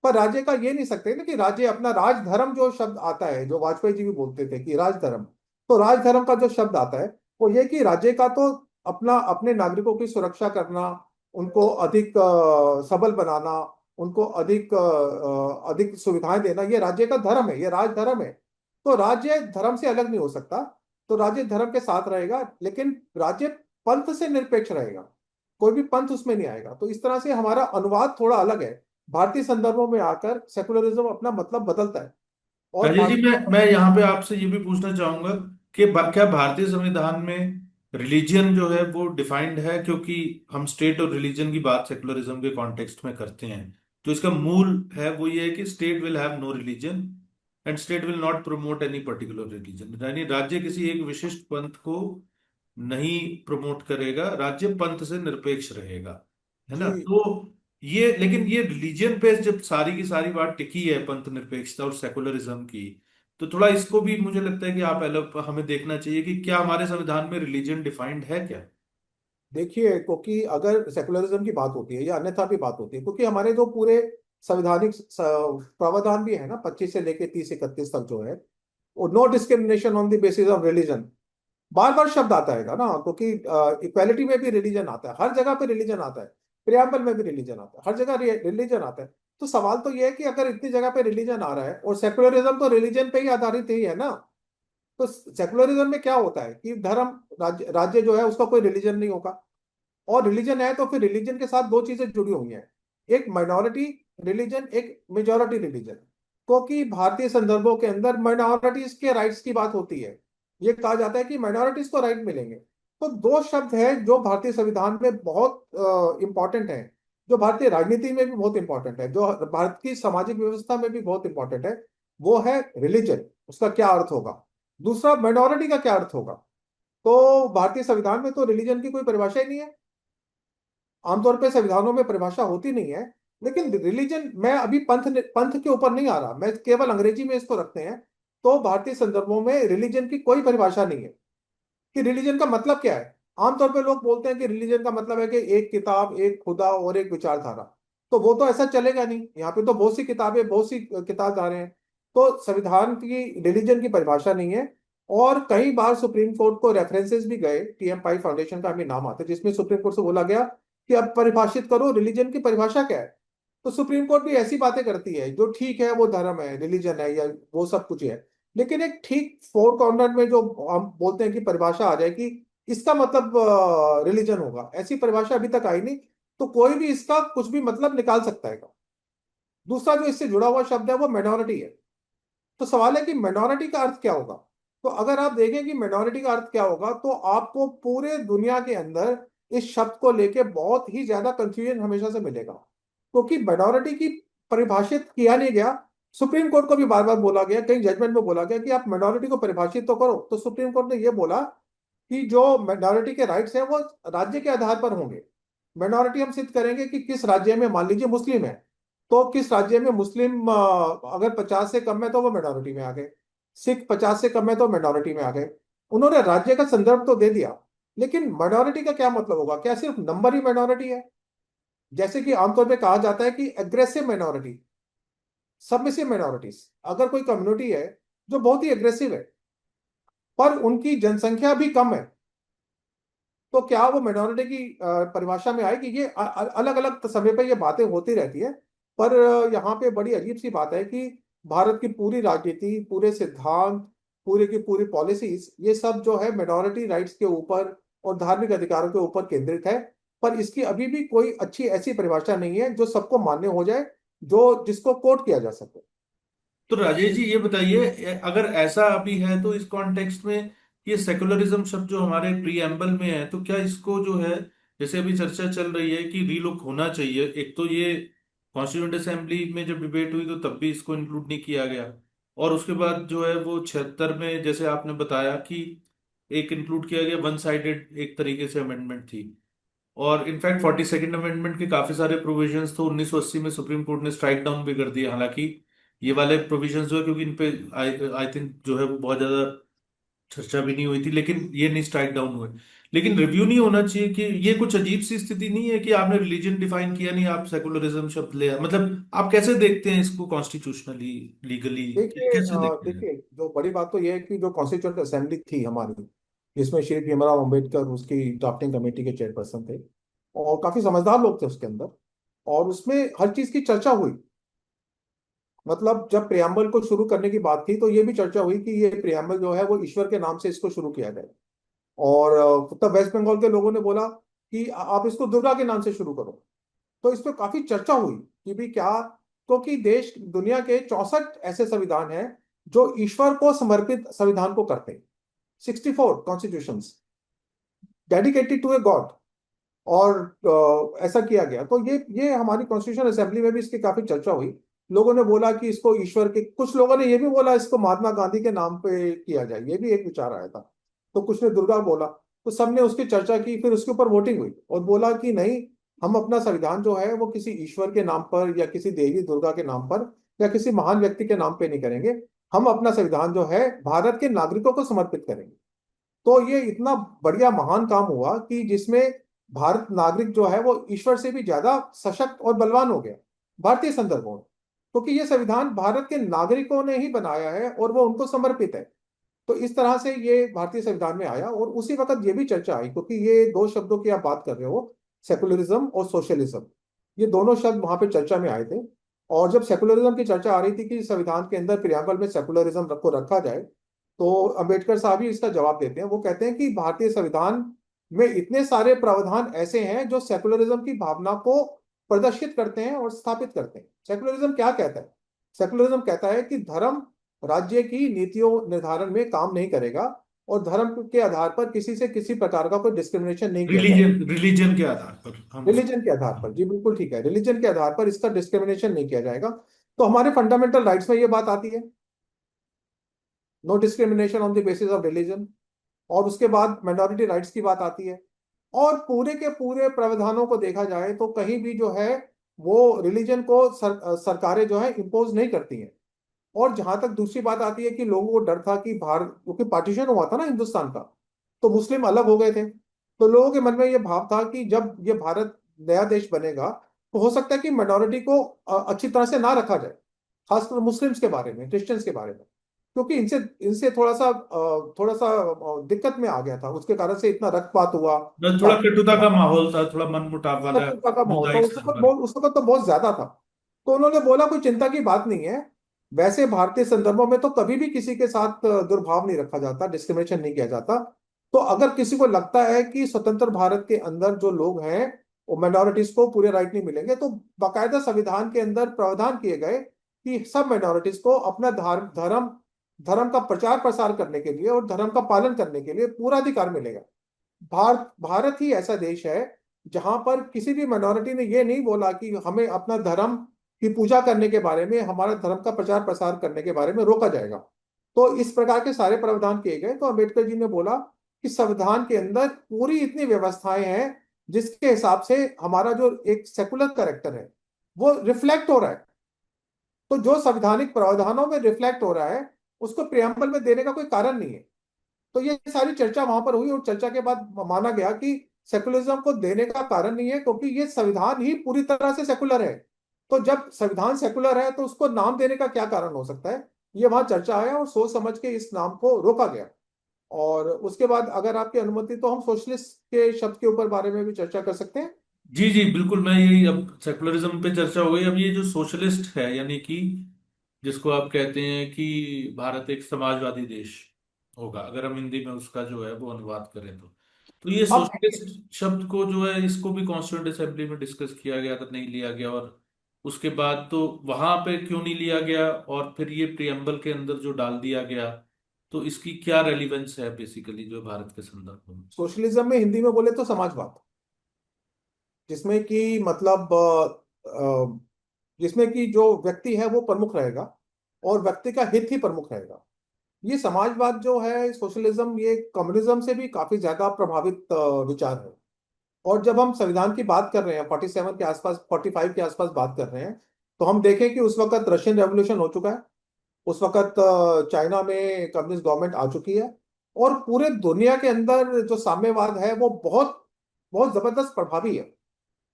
पर राज्य का ये नहीं सकते ना कि राज्य अपना राजधर्म जो शब्द आता है, जो वाजपेयी जी भी बोलते थे कि राजधर्म। तो राजधर्म का जो शब्द आता है वो ये कि राज्य का तो अपना अपने नागरिकों की सुरक्षा करना, उनको अधिक सबल बनाना, उनको अधिक सुविधाएं देना, ये राज्य का धर्म है, ये राजधर्म है। तो राज्य धर्म से अलग नहीं हो सकता। तो राज्य धर्म के साथ रहेगा, लेकिन राज्य पंथ से निरपेक्ष रहेगा। कोई भी पंथ उसमें नहीं आएगा। तो इस तरह से हमारा अनुवाद थोड़ा अलग है। भारतीय संदर्भों में आकर सेकुलरिज्म अपना मतलब बदलता है। और अजय जी, भारतीय मैं यहाँ पे आपसे ये भी पूछना चाहूंगा कि क्या भारतीय संविधान में रिलीजियन जो है वो डिफाइंड है? क्योंकि हम स्टेट और रिलीजन की बात सेकुलरिज्म के कॉन्टेक्स्ट में करते हैं। तो इसका मूल है वो ये है कि state will have no religion and state will not promote any particular religion, यानी राज्य किसी एक विशिष्ट पंथ को नहीं प्रमोट करेगा, राज्य पंथ से निरपेक्ष रहेगा, है ना? जी, तो ये, लेकिन ये रिलीजियन पे जब सारी की सारी बात टिकी है, पंथ निरपेक्षता और सेकुलरिज्म की, तो थोड़ा इसको भी मुझे लगता है कि आप अलग हमें देखना चाहिए कि क्या हमारे संविधान में रिलीजन डिफाइंड है क्या। देखिए, क्योंकि अगर सेकुलरिज्म की बात होती है या अन्यथा भी बात होती है, क्योंकि हमारे जो पूरे संवैधानिक प्रावधान भी है ना, 25 से लेके 30 31 तक जो है, वो no discrimination on the basis of religion, बार बार शब्द आता है ना। क्योंकि इक्वालिटी में भी रिलीजन आता है, हर जगह पे रिलीजन आता है, प्रियम्बल में भी रिलीजन आता है, हर जगह रिलीजन आता है। तो सवाल तो ये है कि अगर इतनी जगह पे रिलीजन आ रहा है, और सेकुलरिज्म तो रिलीजन पे ही आधारित ही है ना। तो सेकुलरिज्म में क्या होता है कि धर्म, राज्य जो है उसका कोई रिलीजन नहीं होगा। और रिलीजन है तो फिर रिलीजन के साथ दो चीजें जुड़ी हुई हैं, एक माइनॉरिटी रिलीजन, एक मेजॉरिटी रिलीजन। क्योंकि भारतीय संदर्भों के अंदर माइनॉरिटीज के राइट्स की बात होती है। ये कहा जाता है कि माइनॉरिटीज को राइट मिलेंगे। तो दो शब्द हैं जो भारतीय संविधान में बहुत इंपॉर्टेंट है, जो भारतीय राजनीति में भी बहुत इंपॉर्टेंट है, जो भारत की सामाजिक व्यवस्था में भी बहुत इंपॉर्टेंट है। वो है रिलीजन, उसका क्या अर्थ होगा। दूसरा, माइनॉरिटी का क्या अर्थ होगा। तो भारतीय संविधान में तो रिलीजन की कोई परिभाषा ही नहीं है। आमतौर पे संविधानों में परिभाषा होती नहीं है। लेकिन रिलीजन, मैं अभी पंथ के ऊपर नहीं आ रहा, मैं केवल अंग्रेजी में इसको रखते हैं। तो भारतीय संदर्भों में रिलीजन की कोई परिभाषा नहीं है कि रिलीजन का मतलब क्या है। आमतौर पे लोग बोलते हैं कि रिलीजन का मतलब है कि एक किताब, एक खुदा और एक विचारधारा। तो वो तो ऐसा चलेगा नहीं, यहाँ पे तो बहुत सी किताबें, बहुत सी किताबधारे हैं। तो संविधान की रिलीजन की परिभाषा नहीं है। और कई बार सुप्रीम कोर्ट को रेफरेंसेस भी गए, टीएम पाई फाउंडेशन का हमें नाम आता है, जिसमें सुप्रीम कोर्ट से बोला गया कि अब परिभाषित करो रिलीजन की परिभाषा क्या है। तो सुप्रीम कोर्ट भी ऐसी बातें करती है, जो ठीक है वो धर्म है, रिलीजन है, या वो सब कुछ है। लेकिन एक ठीक फोर कॉर्नर में जो हम बोलते हैं कि परिभाषा आ जाए कि इसका मतलब रिलीजन होगा, ऐसी परिभाषा अभी तक आई नहीं। तो कोई भी इसका कुछ भी मतलब निकाल सकता है। दूसरा जो इससे जुड़ा हुआ शब्द है वो माइनॉरिटी है। तो सवाल है कि माइनॉरिटी का अर्थ क्या होगा। तो अगर आप देखें कि माइनॉरिटी का अर्थ क्या होगा, तो आपको पूरे दुनिया के अंदर इस शब्द को लेके बहुत ही ज्यादा कंफ्यूजन हमेशा से मिलेगा। क्योंकि माइनॉरिटी की परिभाषित किया नहीं गया। सुप्रीम कोर्ट को भी बार बार बोला गया, कई जजमेंट में बोला गया कि आप माइनॉरिटी को परिभाषित तो करो। तो सुप्रीम कोर्ट ने यह बोला कि जो माइनॉरिटी के राइट्स हैं वो राज्य के आधार पर होंगे। माइनॉरिटी हम सिद्ध करेंगे कि किस राज्य में, मान लीजिए मुस्लिम है, तो किस राज्य में मुस्लिम अगर 50 से कम है तो वो माइनॉरिटी में आ गए। सिख 50 से कम है तो माइनॉरिटी में आ गए। उन्होंने राज्य का संदर्भ तो दे दिया, लेकिन माइनॉरिटी का क्या मतलब होगा? क्या सिर्फ नंबर ही माइनॉरिटी है? जैसे कि आमतौर पे कहा जाता है कि एग्रेसिव माइनॉरिटी, सबमिसिव माइनॉरिटीज, अगर कोई कम्युनिटी है जो बहुत ही एग्रेसिव है पर उनकी जनसंख्या भी कम है, तो क्या वो माइनॉरिटी की परिभाषा में आएगी? ये अलग अलग समय पे ये बातें होती रहती है। पर यहाँ पे बड़ी अजीब सी बात है कि भारत की पूरी राजनीति, पूरे सिद्धांत, पूरी की पूरी पॉलिसीज, ये सब जो है माइनॉरिटी राइट्स के ऊपर और धार्मिक अधिकारों के ऊपर केंद्रित है। पर इसकी अभी भी कोई अच्छी ऐसी परिभाषा नहीं है जो सबको मान्य हो जाए, जो जिसको कोट किया जा सके। तो राजेश जी ये बताइए, अगर ऐसा अभी है तो इस कॉन्टेक्स्ट में ये सेकुलरिज्म शब्द जो हमारे प्रीएम्बल में है, तो क्या इसको जो है, जैसे अभी चर्चा चल रही है कि रीलुक होना चाहिए, एक तो ये कॉन्स्टिट्यूंट असेंबली में जब डिबेट हुई तो तब भी इसको इंक्लूड नहीं किया गया, और उसके बाद जो है वो 76 में जैसे आपने बताया कि एक इंक्लूड किया गया, वन साइडेड एक तरीके से अमेंडमेंट थी। और इनफैक्ट 42nd अमेंडमेंट के काफी सारे प्रोविजंस तो 1980 में सुप्रीम कोर्ट ने स्ट्राइक डाउन भी कर दिए, हालांकि ये वाले प्रोविजंस जो है, क्योंकि इन पे आई आई थिंक जो है वो बहुत ज्यादा चर्चा भी नहीं हुई थी, लेकिन ये नहीं स्ट्राइक डाउन हुए। लेकिन रिव्यू नहीं होना चाहिए कि ये कुछ अजीब सी स्थिति नहीं है कि आपने रिलीजन डिफाइन किया नहीं, आप सेकुलरिज्म शब्द ले, मतलब आप कैसे देखते हैं इसको कॉन्स्टिट्यूशनली, लीगली कैसे देखते हैं? देखिए, जो बड़ी बात तो यह है कि जो कॉन्स्टिट्यूंट असेंबली थी हमारी, जिसमें श्री भीमराव अंबेडकर उसकी ड्राफ्टिंग कमेटी के चेयरपर्सन थे, और काफी समझदार लोग थे उसके अंदर, और उसमें हर चीज की चर्चा हुई। मतलब जब प्रियम्बल को शुरू करने की बात थी तो ये भी चर्चा हुई कि ये प्रियम्बल जो है वो ईश्वर के नाम से इसको शुरू किया जाए। और तब वेस्ट बंगाल के लोगों ने बोला कि आप इसको दुर्गा के नाम से शुरू करो। तो इस पर काफी चर्चा हुई कि भी क्या, क्योंकि देश दुनिया के 64 ऐसे संविधान हैं जो ईश्वर को समर्पित संविधान को करते हैं। 64 constitution dedicated to a god. और ऐसा किया गया, तो ये हमारी कॉन्स्टिट्यूशन असेंबली में भी इसकी काफी चर्चा हुई। लोगों ने बोला कि इसको ईश्वर के, कुछ लोगों ने ये भी बोला इसको महात्मा गांधी के नाम पे किया जाए, ये भी एक विचार आया था। तो कुछ ने दुर्गा बोला, तो सबने उसकी चर्चा की, फिर उसके ऊपर वोटिंग हुई और बोला कि नहीं, हम अपना संविधान जो है वो किसी ईश्वर के नाम पर या किसी देवी दुर्गा के नाम पर या किसी महान व्यक्ति के नाम पे नहीं करेंगे। हम अपना संविधान जो है भारत के नागरिकों को समर्पित करेंगे। तो ये इतना बढ़िया महान काम हुआ कि जिसमें भारत नागरिक जो है वो ईश्वर से भी ज्यादा सशक्त और बलवान हो गया भारतीय संदर्भों में, क्योंकि ये संविधान भारत के नागरिकों ने ही बनाया है और वो उनको समर्पित है। तो इस तरह से ये भारतीय संविधान में आया, और उसी वक्त ये भी चर्चा आई, क्योंकि ये दो शब्दों की आप बात कर रहे हो, सेकुलरिज्म और सोशलिज्म, ये दोनों शब्द वहां पे चर्चा में आए थे। और जब सेकुलरिज्म की चर्चा आ रही थी कि संविधान के अंदर प्रियम्बल में सेकुलरिज्म को रखा जाए, तो अंबेडकर साहब ही इसका जवाब देते हैं। वो कहते हैं कि भारतीय संविधान में इतने सारे प्रावधान ऐसे हैं जो सेकुलरिज्म की भावना को प्रदर्शित करते हैं और स्थापित करते हैं। सेकुलरिज्म क्या कहता है? सेकुलरिज्म कहता है कि धर्म राज्य की नीतियों निर्धारण में काम नहीं करेगा, और धर्म के आधार पर किसी से किसी प्रकार का कोई डिस्क्रिमिनेशन नहीं किया जाएगा। रिलीजन के आधार पर हम उस। रिलीजन के आधार पर, जी बिल्कुल ठीक है, रिलीजन के आधार पर इसका डिस्क्रिमिनेशन नहीं किया जाएगा। तो हमारे फंडामेंटल राइट्स में ये बात आती है, no discrimination on the basis of religion. और उसके बाद माइनॉरिटी राइट्स की बात आती है। और पूरे के पूरे प्रावधानों को देखा जाए तो कहीं भी जो है वो रिलीजन को सरकारें जो है इम्पोज नहीं करती हैं। और जहां तक दूसरी बात आती है कि लोगों को डर था कि भारत, क्योंकि पार्टीशन हुआ था ना हिंदुस्तान का, तो मुस्लिम अलग हो गए थे। तो लोगों के मन में ये भाव था कि जब ये भारत नया देश बनेगा तो हो सकता है कि माइनॉरिटी को अच्छी तरह से ना रखा जाए, खासकर मुस्लिम्स के बारे में, क्रिश्चियंस के बारे में, क्योंकि इनसे इनसे थोड़ा सा दिक्कत में आ गया था, उसके कारण से इतना रक्तपात हुआ। बस थोड़ा कटुता पाकिस्तान का माहौल था, थोड़ा मन मुटाव वाला का माहौल था सामुदायिक उस स्तर वक्त, पर। उस वक्त तो बहुत ज्यादा था। तो उन्होंने बोला कोई चिंता की बात नहीं है, वैसे भारतीय संदर्भों में तो कभी भी किसी के साथ दुर्भाव नहीं रखा जाता, डिस्क्रिमिनेशन नहीं किया जाता। तो अगर किसी को लगता है कि स्वतंत्र भारत के अंदर जो लोग हैं वो माइनॉरिटीज को पूरे राइट नहीं मिलेंगे, तो बाकायदा संविधान के अंदर प्रावधान किए गए कि सब माइनॉरिटीज को अपना धर्म धर्म का प्रचार प्रसार करने के लिए और धर्म का पालन करने के लिए पूरा अधिकार मिलेगा। भारत भारत ही ऐसा देश है जहां पर किसी भी माइनॉरिटी ने ये नहीं बोला कि हमें अपना धर्म की पूजा करने के बारे में, हमारा धर्म का प्रचार प्रसार करने के बारे में रोका जाएगा। तो इस प्रकार के सारे प्रावधान किए गए। तो अम्बेडकर जी ने बोला कि संविधान के अंदर पूरी इतनी व्यवस्थाएं हैं जिसके हिसाब से हमारा जो एक सेकुलर करेक्टर है वो रिफ्लेक्ट हो रहा है। तो जो संवैधानिक प्रावधानों में रिफ्लेक्ट हो रहा है उसको प्रियम्बल में देने का कोई कारण नहीं है। तो ये सारी चर्चा वहां पर हुई और चर्चा के बाद माना गया कि सेकुलरिज्म को देने का कारण नहीं है, क्योंकि ये संविधान ही पूरी तरह से सेकुलर है। तो जब संविधान सेकुलर है तो उसको नाम देने का क्या कारण हो सकता है? ये वहां चर्चा आया और सोच समझ के इस नाम को रोका गया। और उसके बाद अगर आपकी अनुमति तो हम सोशलिस्ट के शब्द के ऊपर बारे में भी चर्चा कर सकते हैं। जी जी बिल्कुल, मैं यही, अब सेकुलरिज्म पे चर्चा हो गई, अब ये जो सोशलिस्ट है, यानी कि जिसको आप कहते हैं कि भारत एक समाजवादी देश होगा, अगर हम हिंदी में उसका जो है वो अनुवाद करें तो ये अब सोशलिस्ट शब्द को जो है, इसको भी कॉन्स्टिट्यूंट असेंबली में डिस्कस किया गया था, नहीं लिया गया। और उसके बाद तो वहां पे क्यों नहीं लिया गया, और फिर ये प्रियम्बल के अंदर जो डाल दिया गया, तो इसकी क्या रेलिवेंस है बेसिकली जो भारत के संदर्भ में? सोशलिज्म में हिंदी में बोले तो समाजवाद, जिसमें कि मतलब जिसमें कि जो व्यक्ति है वो प्रमुख रहेगा और व्यक्ति का हित ही प्रमुख रहेगा। ये समाजवाद जो है, सोशलिज्म, ये कम्युनिज्म से भी काफी ज्यादा प्रभावित विचार है। और जब हम संविधान की बात कर रहे हैं, 47 के आसपास, 45 के आसपास बात कर रहे हैं, तो हम देखें कि उस वक्त रशियन रेवोल्यूशन हो चुका है। उस वक्त चाइना में कम्युनिस्ट गवर्नमेंट आ चुकी है। और पूरे दुनिया के अंदर जो साम्यवाद है वो बहुत बहुत जबरदस्त प्रभावी है।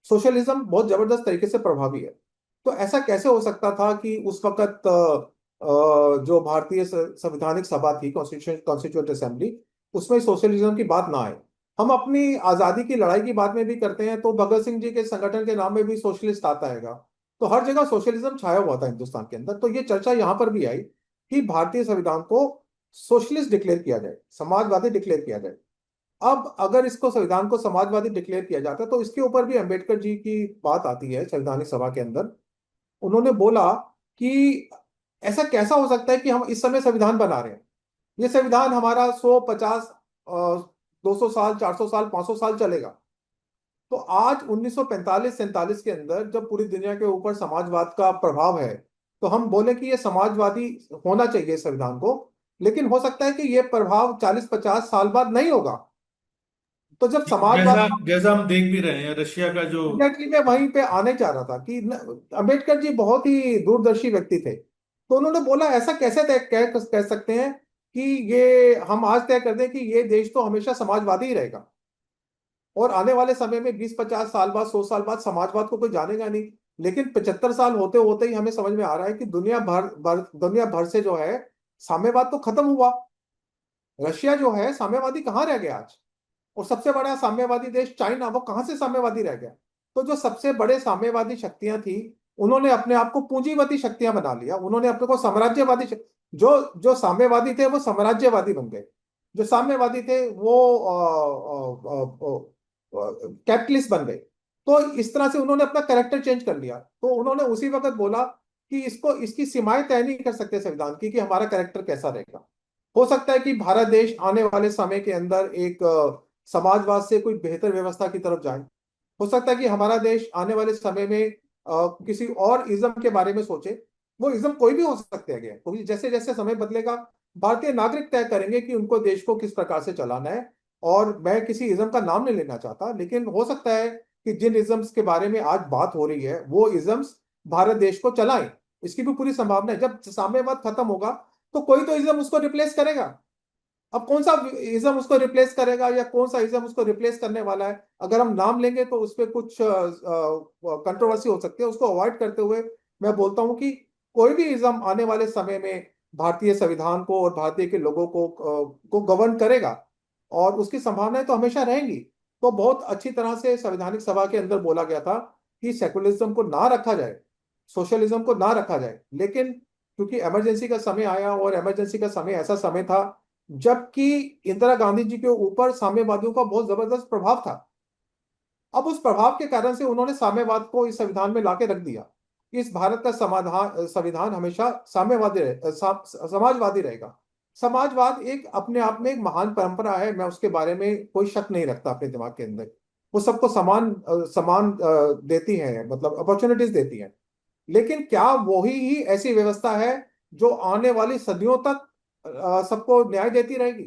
सोशलिज्म बहुत जबरदस्त तरीके से प्रभावी है। तो ऐसा कैसे हो सकता था कि उस वक्त जो भारतीय संवैधानिक सभा थी, कॉन्स्टिट्यूशन कॉन्स्टिट्यूंट असेंबली, उसमें सोशलिज्म की बात ना आए? हम अपनी आजादी की लड़ाई की बात में भी करते हैं तो भगत सिंह जी के संगठन के नाम में भी सोशलिस्ट आता है। तो हर जगह सोशलिज्म छाया हुआ था हिंदुस्तान के अंदर। तो ये चर्चा यहां पर भी आई कि भारतीय संविधान को सोशलिस्ट डिक्लेयर किया जाए, समाजवादी डिक्लेयर किया जाए। अब अगर इसको, संविधान को समाजवादी डिक्लेयर किया जाता है, तो इसके ऊपर भी अंबेडकर जी की बात आती है संवैधानिक सभा के अंदर। उन्होंने बोला कि ऐसा कैसा हो सकता है कि हम इस समय संविधान बना रहे हैं, ये संविधान हमारा 100, 50, 200 साल, 400 साल, 500 साल चलेगा। तो आज 1945-47 के अंदर जब पूरी दुनिया के ऊपर समाजवाद का प्रभाव है, तो हम बोले कि ये समाजवादी होना चाहिए संविधान को। लेकिन हो सकता है कि ये प्रभाव 40-50 साल बाद नहीं होगा। तो जब समाजवाद, जैसा जैसा हम देख भी रहे हैं रशिया का जो। एग्जैक्टली मैं वहीं पे आने चाह रहा था कि अंबेडकर जी बहुत ही दूरदर्शी व्यक्ति थे। तो उन्होंने बोला ऐसा कैसे तय कह सकते हैं कि ये हम आज तय कर दें कि ये देश तो हमेशा समाजवादी ही रहेगा, और आने वाले समय में 20-50 साल बाद, 100 साल बाद समाजवाद को कोई जानेगा नहीं। लेकिन 75 साल होते होते ही हमें समझ में आ रहा है कि दुनिया भर से जो है साम्यवाद तो खत्म हुआ। रशिया जो है साम्यवादी कहाँ रह गया आज? और सबसे बड़ा साम्यवादी देश चाइना, वो कहां से साम्यवादी रह गया? तो जो सबसे बड़े साम्यवादी शक्तियां थी, उन्होंने अपने आप को पूंजीवादी शक्तियां बना लिया। उन्होंने अपने को साम्राज्यवादी जो जो साम्यवादी थे वो साम्राज्यवादी बन गए। जो साम्यवादी थे वो कैपिटलिस्ट बन गए। तो इस तरह से उन्होंने अपना कैरेक्टर चेंज कर लिया। तो उन्होंने उसी वक्त बोला कि इसको, इसकी सीमाएं तय नहीं कर सकते संविधान की कि हमारा कैरेक्टर कैसा रहेगा। हो सकता है कि भारत देश आने वाले समय के अंदर एक समाजवाद से कोई बेहतर व्यवस्था की तरफ जाए। हो सकता है कि हमारा देश आने वाले समय में किसी और इज्म के बारे में सोचे। वो इज्म कोई भी हो सकते हैं, क्योंकि जैसे जैसे समय बदलेगा, भारतीय नागरिक तय करेंगे कि उनको देश को किस प्रकार से चलाना है। और मैं किसी इज्म का नाम नहीं लेना चाहता, लेकिन हो सकता है कि जिन इज्म्स के बारे में आज बात हो रही है वो इज्म्स भारत देश को चलाएं। इसकी भी पूरी संभावना है। जब साम्यवाद खत्म होगा तो कोई तो इज्म उसको रिप्लेस करेगा। अब कौन सा इज्म उसको रिप्लेस करेगा या कौन सा इज्म उसको रिप्लेस करने वाला है, अगर हम नाम लेंगे तो उस पर कुछ कंट्रोवर्सी हो सकती है। उसको अवॉइड करते हुए मैं बोलता हूं कि कोई भी इज्म आने वाले समय में भारतीय संविधान को और भारतीय के लोगों को गवर्न करेगा, और उसकी संभावनाएं तो हमेशा रहेंगी। तो बहुत अच्छी तरह से संवैधानिक सभा के अंदर बोला गया था कि सेकुलरिज्म को ना रखा जाए, सोशलिज्म को ना रखा जाए। लेकिन क्योंकि इमरजेंसी का समय आया, और इमरजेंसी का समय ऐसा समय था जबकि इंदिरा गांधी जी के ऊपर साम्यवादियों का बहुत जबरदस्त प्रभाव था। अब उस प्रभाव के कारण से उन्होंने साम्यवाद को इस संविधान में लाके रख दिया। इस भारत का समाधान संविधान हमेशा समाजवादी रहेगा। समाजवाद एक अपने आप में एक महान परंपरा है, मैं उसके बारे में कोई शक नहीं रखता अपने दिमाग के अंदर। वो सबको समान देती है, मतलब अपॉर्चुनिटीज देती है। लेकिन क्या वही ही ऐसी व्यवस्था है जो आने वाली सदियों तक सबको न्याय देती रहेगी?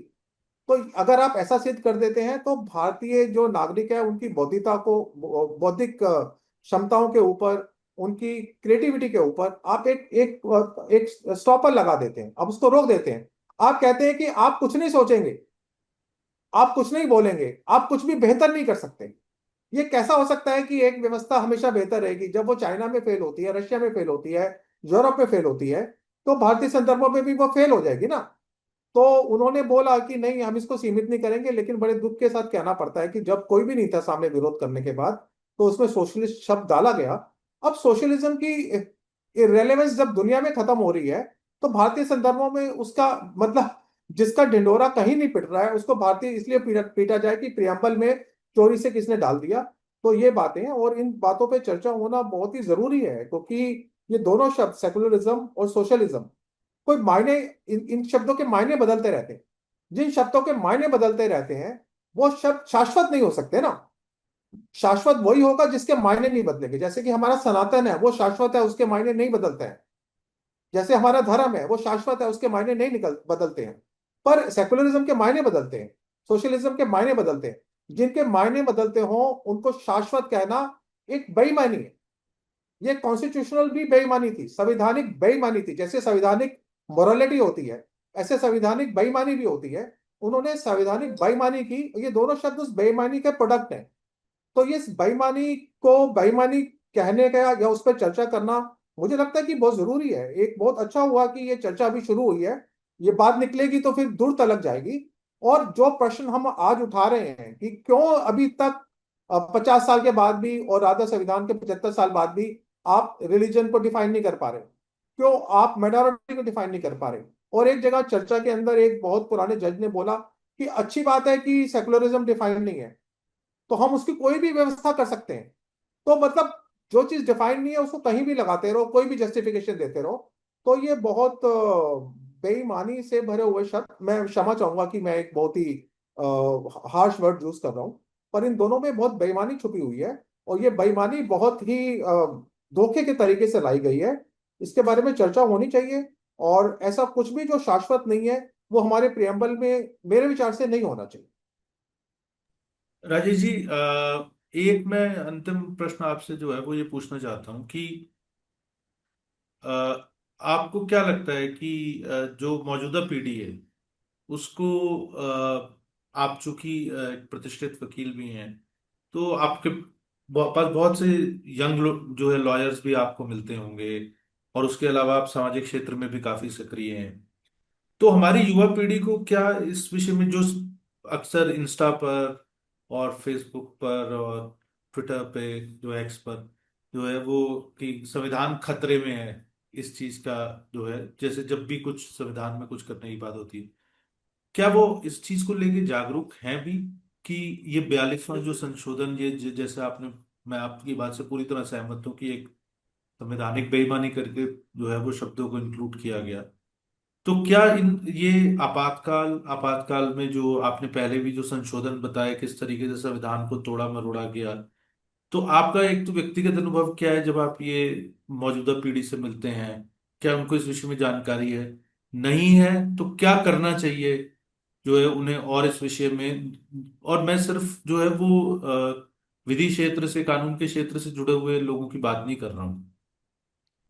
तो अगर आप ऐसा सिद्ध कर देते हैं तो भारतीय जो नागरिक है उनकी बौद्धिकता को, बौद्धिक क्षमताओं के ऊपर, उनकी क्रिएटिविटी के ऊपर आप एक एक एक स्टॉपर लगा देते हैं, आप उसको रोक देते हैं। आप कहते हैं कि आप कुछ नहीं सोचेंगे, आप कुछ नहीं बोलेंगे, आप कुछ भी बेहतर नहीं कर सकते। ये कैसा हो सकता है कि एक व्यवस्था हमेशा बेहतर रहेगी जब वो चाइना में फेल होती है, रशिया में फेल होती है, यूरोप में फेल होती है, तो भारतीय संदर्भों में भी वो फेल हो जाएगी ना। तो उन्होंने बोला कि नहीं, हम इसको सीमित नहीं करेंगे, लेकिन बड़े दुख के साथ कहना पड़ता है कि जब कोई भी नहीं था सामने विरोध करने के बाद, तो उसमें सोशलिस्ट शब्द डाला गया। अब सोशलिज्म की रेलेवेंस जब दुनिया में खत्म हो रही है, तो भारतीय संदर्भों में उसका मतलब, जिसका ढिंढोरा कहीं नहीं पिट रहा है उसको भारतीय इसलिए पीटा जाए कि प्रियम्बल में चोरी से किसने डाल दिया। तो ये बातें हैं, और इन बातों पे चर्चा होना बहुत ही जरूरी है, क्योंकि ये दोनों शब्द सेकुलरिज्म और सोशलिज्म, कोई मायने, इन शब्दों के मायने बदलते रहते हैं। जिन शब्दों के मायने बदलते रहते हैं, वो शब्द शाश्वत नहीं हो सकते ना। शाश्वत वही होगा जिसके मायने नहीं बदलेंगे। जैसे कि हमारा सनातन है, वो शाश्वत है, उसके मायने नहीं बदलते हैं। जैसे हमारा धर्म है, वो शाश्वत है, उसके मायने नहीं निकल बदलते हैं। पर सेकुलरिज्म के मायने बदलते हैं, सोशलिज्म के मायने बदलते हैं। जिनके मायने बदलते हों उनको शाश्वत कहना एक बेईमानी है। ये कॉन्स्टिट्यूशनल भी बेईमानी थी, संवैधानिक बेईमानी थी। जैसे संवैधानिक मोरालिटी होती है, ऐसे संवैधानिक बेईमानी भी होती है। उन्होंने संवैधानिक बेईमानी की, ये दोनों शब्द उस बेईमानी के प्रोडक्ट हैं। तो ये इस बेईमानी को बेईमानी कहने का या उस पर चर्चा करना, मुझे लगता है कि बहुत जरूरी है। एक बहुत अच्छा हुआ कि ये चर्चा अभी शुरू हुई है। ये बात निकलेगी तो फिर दूर तलक जाएगी। और जो प्रश्न हम आज उठा रहे हैं कि क्यों अभी तक 50 साल के बाद भी और आधा संविधान के 75 साल बाद भी आप रिलीजन को डिफाइन नहीं कर पा रहे, क्यों आप माइनॉरिटी को डिफाइन नहीं कर पा रहे। और एक जगह चर्चा के अंदर एक बहुत पुराने जज ने बोला कि अच्छी बात है कि सेकुलरिज्म डिफाइन नहीं है, तो हम उसकी कोई भी व्यवस्था कर सकते हैं। तो मतलब जो चीज डिफाइन नहीं है उसको कहीं भी लगाते रहो, कोई भी जस्टिफिकेशन देते रहो। तो ये बहुत बेईमानी से भरे हुए शब्द, मैं क्षमा चाहूंगा कि मैं एक बहुत ही हार्श वर्ड यूज कर रहा हूँ, पर इन दोनों में बहुत बेईमानी छुपी हुई है। और ये बेईमानी बहुत ही धोखे के तरीके से लाई गई है। इसके बारे में चर्चा होनी चाहिए। और ऐसा कुछ भी जो शाश्वत नहीं है, वो हमारे प्रियम्बल में मेरे विचार से नहीं होना चाहिए। राजेश जी, एक मैं अंतिम प्रश्न आपसे जो है वो ये पूछना चाहता हूँ कि अ, आपको क्या लगता है कि जो मौजूदा पीढ़ी है उसको, आप चूंकि एक प्रतिष्ठित वकील भी हैं, तो आपके पास बहुत से यंग जो है लॉयर्स भी आपको मिलते होंगे, और उसके अलावा आप सामाजिक क्षेत्र में भी काफी सक्रिय हैं। तो हमारी युवा पीढ़ी को क्या इस विषय में, जो अक्सर इंस्टा पर और फेसबुक पर और ट्विटर पे, जो एक्स पर जो है वो, कि संविधान खतरे में है, इस चीज का जो है, जैसे जब भी कुछ संविधान में कुछ करने की बात होती है, क्या वो इस चीज को लेके जागरूक हैं भी, कि ये 42वां जो संशोधन, ये जैसे आपने, मैं आपकी बात से पूरी तरह सहमत हूँ कि एक संवैधानिक बेईमानी करके जो है वो शब्दों को इंक्लूड किया गया। तो क्या इन ये आपातकाल आपातकाल में जो आपने पहले भी जो संशोधन बताया, किस तरीके से संविधान को तोड़ा मरोड़ा गया, तो आपका एक तो व्यक्तिगत अनुभव क्या है जब आप ये मौजूदा पीढ़ी से मिलते हैं? क्या उनको इस विषय में जानकारी है? नहीं है तो क्या करना चाहिए जो है उन्हें, और इस विषय में, और मैं सिर्फ जो है वो विधि क्षेत्र से, कानून के क्षेत्र से जुड़े हुए लोगों की बात नहीं कर रहा हूँ,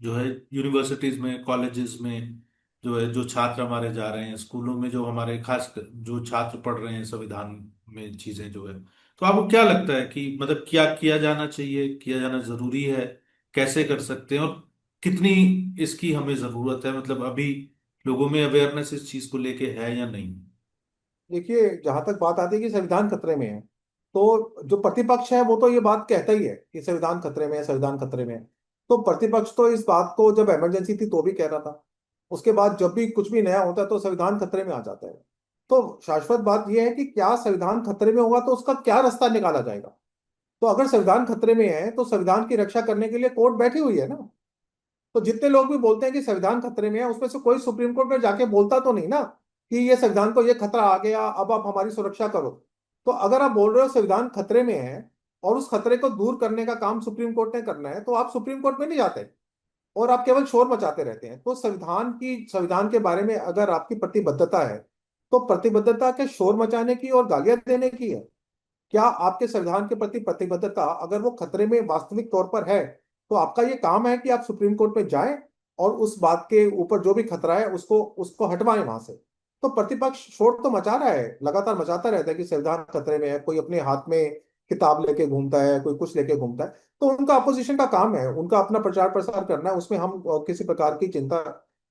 जो है यूनिवर्सिटीज में, कॉलेजेस में जो है, जो छात्र हमारे जा रहे हैं, स्कूलों में जो हमारे जो छात्र पढ़ रहे हैं संविधान में चीजें जो है, तो आपको क्या लगता है कि मतलब क्या किया जाना चाहिए, किया जाना जरूरी है, कैसे कर सकते हैं, और कितनी इसकी हमें जरूरत है, मतलब अभी लोगों में अवेयरनेस इस चीज को लेके है या नहीं? देखिए, जहां तक बात आती है कि संविधान खतरे में है, तो जो प्रतिपक्ष है वो तो ये बात कहता ही है कि संविधान खतरे में है, संविधान खतरे में है। तो प्रतिपक्ष तो इस बात को जब इमरजेंसी थी तो भी कह रहा था, उसके बाद जब भी कुछ भी नया होता है तो संविधान खतरे में आ जाता है। तो शाश्वत बात यह है कि क्या संविधान खतरे में होगा तो उसका क्या रास्ता निकाला जाएगा। तो अगर संविधान खतरे में है तो संविधान की रक्षा करने के लिए कोर्ट बैठी हुई है ना। तो जितने लोग भी बोलते हैं कि संविधान खतरे में है, उसमें से कोई सुप्रीम कोर्ट में जाके बोलता तो नहीं ना कि ये संविधान को ये खतरा आ गया, अब आप हमारी सुरक्षा करो। तो अगर आप बोल रहे हो संविधान खतरे में है और उस खतरे को दूर करने का काम सुप्रीम कोर्ट ने करना है, तो आप सुप्रीम कोर्ट में नहीं जाते और आप केवल शोर मचाते रहते हैं। तो संविधान के बारे में अगर आपकी प्रतिबद्धता है, तो प्रतिबद्धता के शोर मचाने की और गालियां देने की है। क्या आपके संविधान के प्रति प्रतिबद्धता अगर वो खतरे में वास्तविक तौर पर है, तो आपका ये काम है कि आप सुप्रीम कोर्ट पे जाएं और उस बात के ऊपर जो भी खतरा है उसको उसको हटवाएं वहां से। तो प्रतिपक्ष शोर तो मचा रहा है, लगातार मचाता रहता है कि संविधान खतरे में है, कोई अपने हाथ में किताब लेके घूमता है, कोई कुछ लेके घूमता है। तो उनका अपोजिशन का काम है, उनका अपना प्रचार प्रसार करना है, उसमें हम किसी प्रकार की चिंता,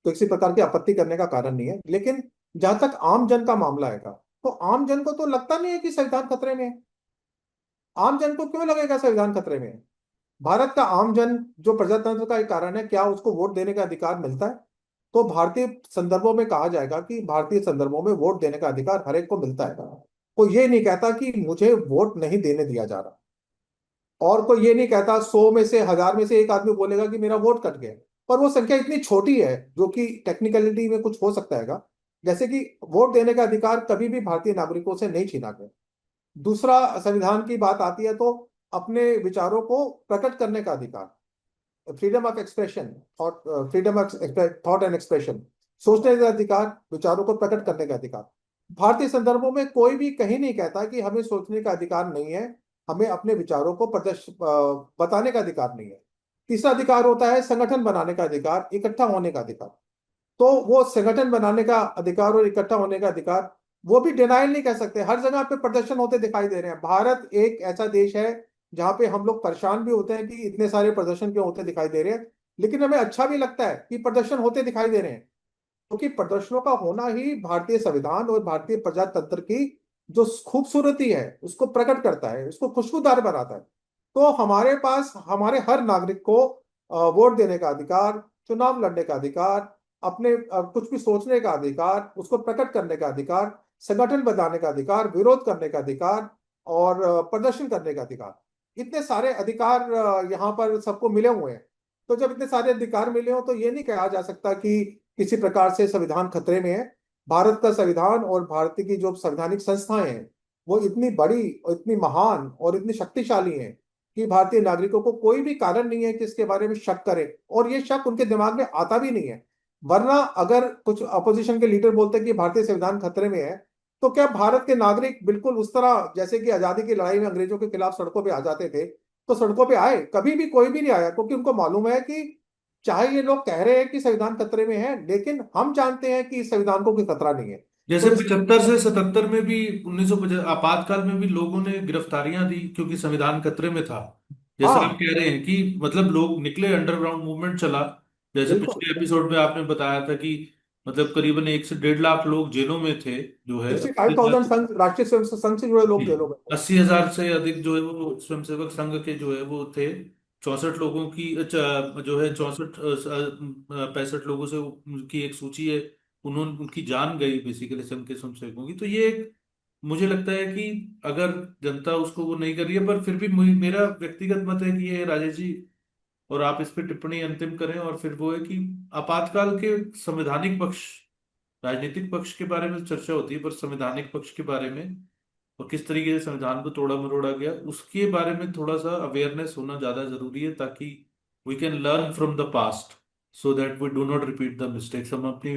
किसी प्रकार की आपत्ति करने का कारण नहीं है। लेकिन जहां तक आम जन का मामला आएगा, तो आम जन को तो लगता नहीं है कि संविधान खतरे में है। आम जन को क्यों लगेगा संविधान खतरे में है? भारत का आम जन जो प्रजातंत्र का एक कारण है, क्या उसको वोट देने का अधिकार मिलता है? तो भारतीय संदर्भों में कहा जाएगा कि भारतीय संदर्भों में वोट देने का अधिकार हर एक को मिलता है। कोई ये नहीं कहता कि मुझे वोट नहीं देने दिया जा रहा, और कोई ये नहीं कहता 100 में से 1000 में से एक आदमी बोलेगा कि मेरा वोट कट गया। पर वो संख्या इतनी छोटी है जो कि टेक्निकलिटी में कुछ हो सकता है, जैसे कि वोट देने का अधिकार कभी भी भारतीय नागरिकों से नहीं छीना गया। दूसरा, संविधान की बात आती है तो अपने विचारों को प्रकट करने का अधिकार, freedom of expression, thought, freedom of thought and expression, सोचने का अधिकार, विचारों को प्रकट करने का अधिकार। भारतीय संदर्भों में कोई भी कहीं नहीं कहता कि हमें सोचने का अधिकार नहीं है, हमें अपने विचारों को बताने का अधिकार नहीं है। तीसरा अधिकार होता है संगठन बनाने का अधिकार, इकट्ठा होने का अधिकार। तो वो संगठन बनाने का अधिकार और इकट्ठा होने का अधिकार, वो भी डिनाइल नहीं कर सकते। हर जगह पे प्रदर्शन होते दिखाई दे रहे हैं। भारत एक ऐसा देश है जहां पे हम लोग परेशान भी होते हैं कि इतने सारे प्रदर्शन क्यों होते दिखाई दे रहे हैं, लेकिन हमें अच्छा भी लगता है कि प्रदर्शन होते दिखाई दे रहे हैं, क्योंकि प्रदर्शनों का होना ही भारतीय संविधान और भारतीय प्रजातंत्र की जो खूबसूरती है उसको प्रकट करता है, उसको खुशबूदार बनाता है। तो हमारे पास, हमारे हर नागरिक को वोट देने का अधिकार, चुनाव लड़ने का अधिकार, अपने कुछ भी सोचने का अधिकार, उसको प्रकट करने का अधिकार, संगठन बनाने का अधिकार, विरोध करने का अधिकार, और प्रदर्शन करने का अधिकार, इतने सारे अधिकार यहाँ पर सबको मिले हुए हैं। तो जब इतने सारे अधिकार मिले हो तो ये नहीं कहा जा सकता कि किसी प्रकार से संविधान खतरे में है। भारत का संविधान और भारत की जो संवैधानिक संस्थाएं हैं वो इतनी बड़ी और इतनी महान और इतनी शक्तिशाली हैं कि भारतीय नागरिकों को कोई भी कारण नहीं है कि इसके बारे में शक करे, और ये शक उनके दिमाग में आता भी नहीं है। वरना अगर कुछ अपोजिशन के लीडर बोलते हैं कि भारतीय संविधान खतरे में है, तो क्या भारत के नागरिक बिल्कुल उस तरह जैसे कि आजादी की लड़ाई में अंग्रेजों के खिलाफ सड़कों पे आ जाते थे, तो सड़कों पे आए? कभी भी कोई भी नहीं आया, क्योंकि उनको मालूम है कि चाहे ये लोग कह रहे हैं कि संविधान खतरे में है, लेकिन हम जानते हैं कि इस संविधान को कोई खतरा नहीं है। जैसे तो इस 75 से 77 में भी 1950 आपातकाल में भी लोगों ने गिरफ्तारियां दी क्योंकि संविधान खतरे में था। जैसा आप हाँ, कह रहे हैं कि मतलब लोग निकले, अंडरग्राउंड मूवमेंट चला। जैसे बिल्कुल। पिछले एपिसोड में आपने बताया था कि मतलब करीबन 1 से 1.5 लाख लोग जेलों में थे, जो है 65,000 संघ, राष्ट्रीय स्वयं संघ से जुड़े लोग जेलों में थे। 80,000 से अधिक जो है वो स्वयंसेवक संघ के जो है वो थे। 64 लोगों की जो है 64 65 लोगों से उनकी एक सूची है, उन्होंने उनकी जान गई बेसिकली संघ के स्वयंसेवकों की। तो ये एक मुझे लगता है कि अगर जनता उसको वो नहीं कर रही है, पर फिर भी मेरा व्यक्तिगत मत है कि ये राजेश जी, और आप इस पे टिप्पणी अंतिम करें, और फिर वो है कि आपातकाल के संवैधानिक पक्ष, राजनीतिक पक्ष के बारे में चर्चा होती है, पर संवैधानिक पक्ष के बारे में और किस तरीके से संविधान को तोड़ा मरोड़ा गया उसके बारे में थोड़ा सा अवेयरनेस होना ज्यादा जरूरी है, ताकि we can learn from the past so that we do not repeat the mistakes. हम अपनी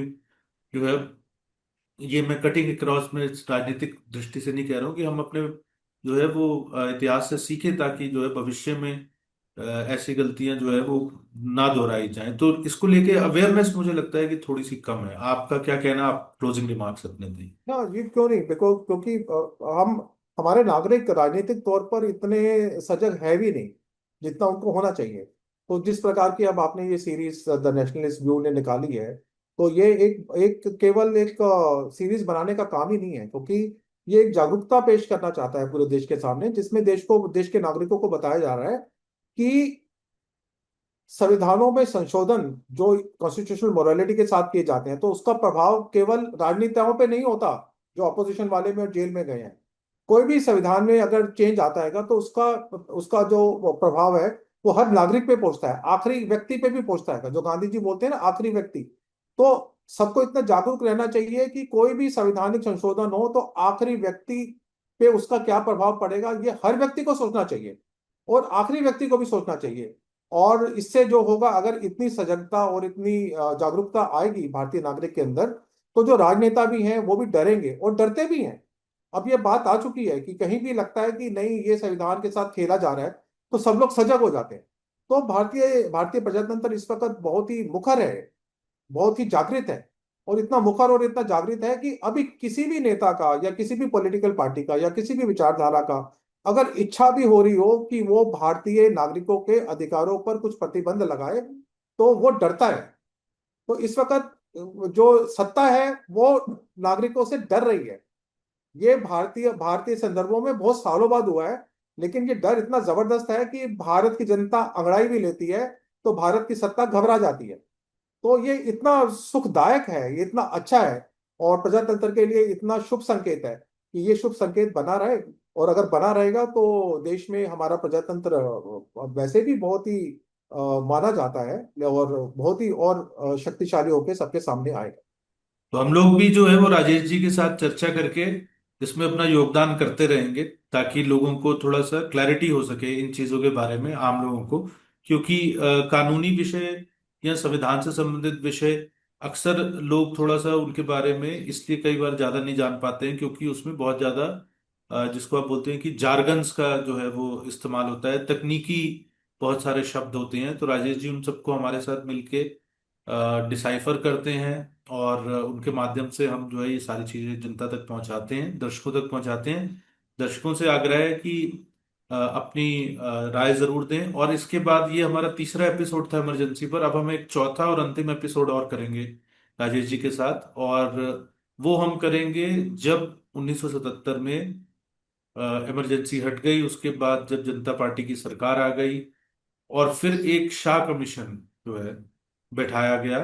जो है, ये मैं कटिंग क्रॉस में राजनीतिक दृष्टि से नहीं कह रहा हूँ, कि हम अपने जो है वो इतिहास से सीखें, ताकि जो है भविष्य में ऐसी गलतियां जो है वो ना दोहराई जाएं। तो इसको लेके अवेयरनेस मुझे लगता है कि थोड़ी सी कम है। आपका क्या कहना, आप क्लोजिंग रिमार्क्स अपने दें। ना, ये क्यों नहीं, बिकॉज क्योंकि हम, हमारे नागरिक राजनीतिक तौर पर इतने सजग है भी नहीं जितना उनको होना चाहिए। तो जिस प्रकार की अब आपने ये सीरीज द नेशनलिस्ट व्यू ने निकाली है, तो ये एक एक केवल एक सीरीज बनाने का काम ही नहीं है, क्योंकि ये एक जागरूकता पेश करना चाहता है पूरे देश के सामने, जिसमें देश को, देश के नागरिकों को बताया जा रहा है कि संविधानों में संशोधन जो कॉन्स्टिट्यूशनल मोरालिटी के साथ किए जाते हैं, तो उसका प्रभाव केवल राजनेताओं पे नहीं होता जो अपोजिशन वाले में और जेल में गए हैं। कोई भी संविधान में अगर चेंज आता है तो उसका उसका जो प्रभाव है वो हर नागरिक पे पहुंचता है, आखिरी व्यक्ति पे भी पहुंचता है, जो गांधी जी बोलते हैं ना, आखिरी व्यक्ति। तो सबको इतना जागरूक रहना चाहिए कि कोई भी संवैधानिक संशोधन हो तो आखिरी व्यक्ति पे उसका क्या प्रभाव पड़ेगा, ये हर व्यक्ति को सोचना चाहिए, और आखिरी व्यक्ति को भी सोचना चाहिए। और इससे जो होगा, अगर इतनी सजगता और इतनी जागरूकता आएगी भारतीय नागरिक के अंदर, तो जो राजनेता भी हैं वो भी डरेंगे और डरते भी हैं। अब ये बात आ चुकी है कि कहीं भी लगता है कि नहीं, ये संविधान के साथ खेला जा रहा है, तो सब लोग सजग हो जाते हैं। तो भारतीय भारतीय प्रजातंत्र इस वक्त बहुत ही मुखर है, बहुत ही जागृत है। और इतना मुखर और इतना जागृत है कि अभी किसी भी नेता का या किसी भी पॉलिटिकल पार्टी का या किसी भी विचारधारा का अगर इच्छा भी हो रही हो कि वो भारतीय नागरिकों के अधिकारों पर कुछ प्रतिबंध लगाए, तो वो डरता है। तो इस वक्त जो सत्ता है वो नागरिकों से डर रही है। ये भारतीय भारतीय संदर्भों में बहुत सालों बाद हुआ है, लेकिन ये डर इतना जबरदस्त है कि भारत की जनता अंगड़ाई भी लेती है तो भारत की सत्ता घबरा जाती है। तो ये इतना सुखदायक है, ये इतना अच्छा है, और प्रजातंत्र के लिए इतना शुभ संकेत है कि ये शुभ संकेत बना रहे। और अगर बना रहेगा तो देश में हमारा प्रजातंत्र वैसे भी बहुत ही माना जाता है, और बहुत ही और शक्तिशाली होकर सबके सामने आएगा। तो हम लोग भी जो है वो राजेश जी के साथ चर्चा करके इसमें अपना योगदान करते रहेंगे, ताकि लोगों को थोड़ा सा क्लैरिटी हो सके इन चीजों के बारे में, आम लोगों को। क्योंकि कानूनी विषय या संविधान से संबंधित विषय अक्सर लोग थोड़ा सा उनके बारे में इसलिए कई बार ज्यादा नहीं जान पाते हैं, क्योंकि उसमें बहुत ज्यादा जिसको आप बोलते हैं कि जार्गन्स का जो है वो इस्तेमाल होता है, तकनीकी बहुत सारे शब्द होते हैं। तो राजेश जी उन सबको हमारे साथ मिलके डिसाइफर करते हैं, और उनके माध्यम से हम जो है ये सारी चीजें जनता तक पहुंचाते हैं, दर्शकों तक पहुंचाते हैं। दर्शकों से आग्रह है कि अपनी राय जरूर दें। और इसके बाद ये हमारा तीसरा एपिसोड था इमरजेंसी पर, अब हम एक चौथा और अंतिम एपिसोड और करेंगे राजेश जी के साथ। और वो हम करेंगे जब 1977 में इमरजेंसी हट गई, उसके बाद जब जनता पार्टी की सरकार आ गई, और फिर एक शाह कमीशन जो है बैठाया गया,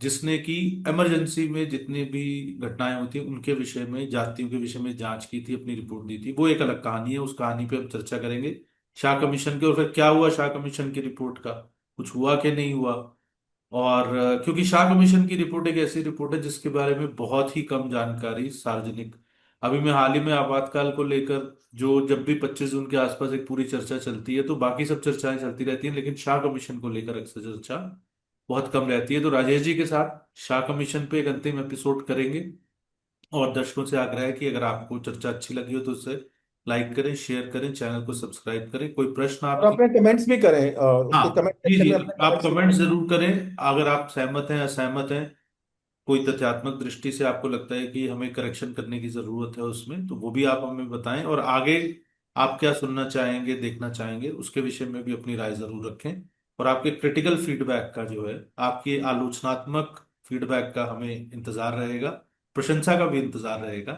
जिसने कि इमरजेंसी में जितनी भी घटनाएं होती हैं उनके विषय में, जातियों के विषय में जांच की थी, अपनी रिपोर्ट दी थी। वो एक अलग कहानी है, उस कहानी पे हम चर्चा करेंगे शाह कमीशन के। और फिर क्या हुआ शाह कमीशन की रिपोर्ट का, कुछ हुआ कि नहीं हुआ। और क्योंकि शाह कमीशन की रिपोर्ट एक ऐसी रिपोर्ट है जिसके बारे में बहुत ही कम जानकारी सार्वजनिक। अभी मैं हाल ही में आपातकाल को लेकर, जो जब भी 25 जून के आसपास एक पूरी चर्चा चलती है, तो बाकी सब चर्चाएं चलती रहती हैं, लेकिन शाह कमीशन को लेकर अक्सर चर्चा बहुत कम रहती है। तो राजेश जी के साथ शाह कमीशन पे एक अंतिम एपिसोड करेंगे। और दर्शकों से आग्रह है कि अगर आपको चर्चा अच्छी लगी हो तो उसे लाइक करें, शेयर करें, चैनल को सब्सक्राइब करें। कोई प्रश्न और आपके। अपने कमेंट्स भी करें, उसके हाँ कमेंट जी सेक्शन जी, में अपने आप कमेंट्स भी कमेंट करें। जरूर करें। अगर आप सहमत हैं, असहमत हैं, कोई तथ्यात्मक दृष्टि से आपको लगता है कि हमें करेक्शन करने की जरूरत है उसमें, तो वो भी आप हमें बताएं। और आगे आप क्या सुनना चाहेंगे, देखना चाहेंगे, उसके विषय में भी अपनी राय जरूर रखें। और आपके क्रिटिकल फीडबैक का जो है, आपकी आलोचनात्मक फीडबैक का हमें इंतजार रहेगा, प्रशंसा का भी इंतजार रहेगा।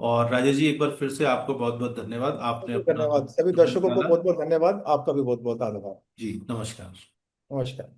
और राजेश जी, एक बार फिर से आपको बहुत बहुत धन्यवाद, आपने बहुत अपना धन्यवाद, सभी समय दर्शकों को निकाला। बहुत बहुत धन्यवाद, आपका भी बहुत बहुत धन्यवाद। जी नमस्कार। नमस्कार।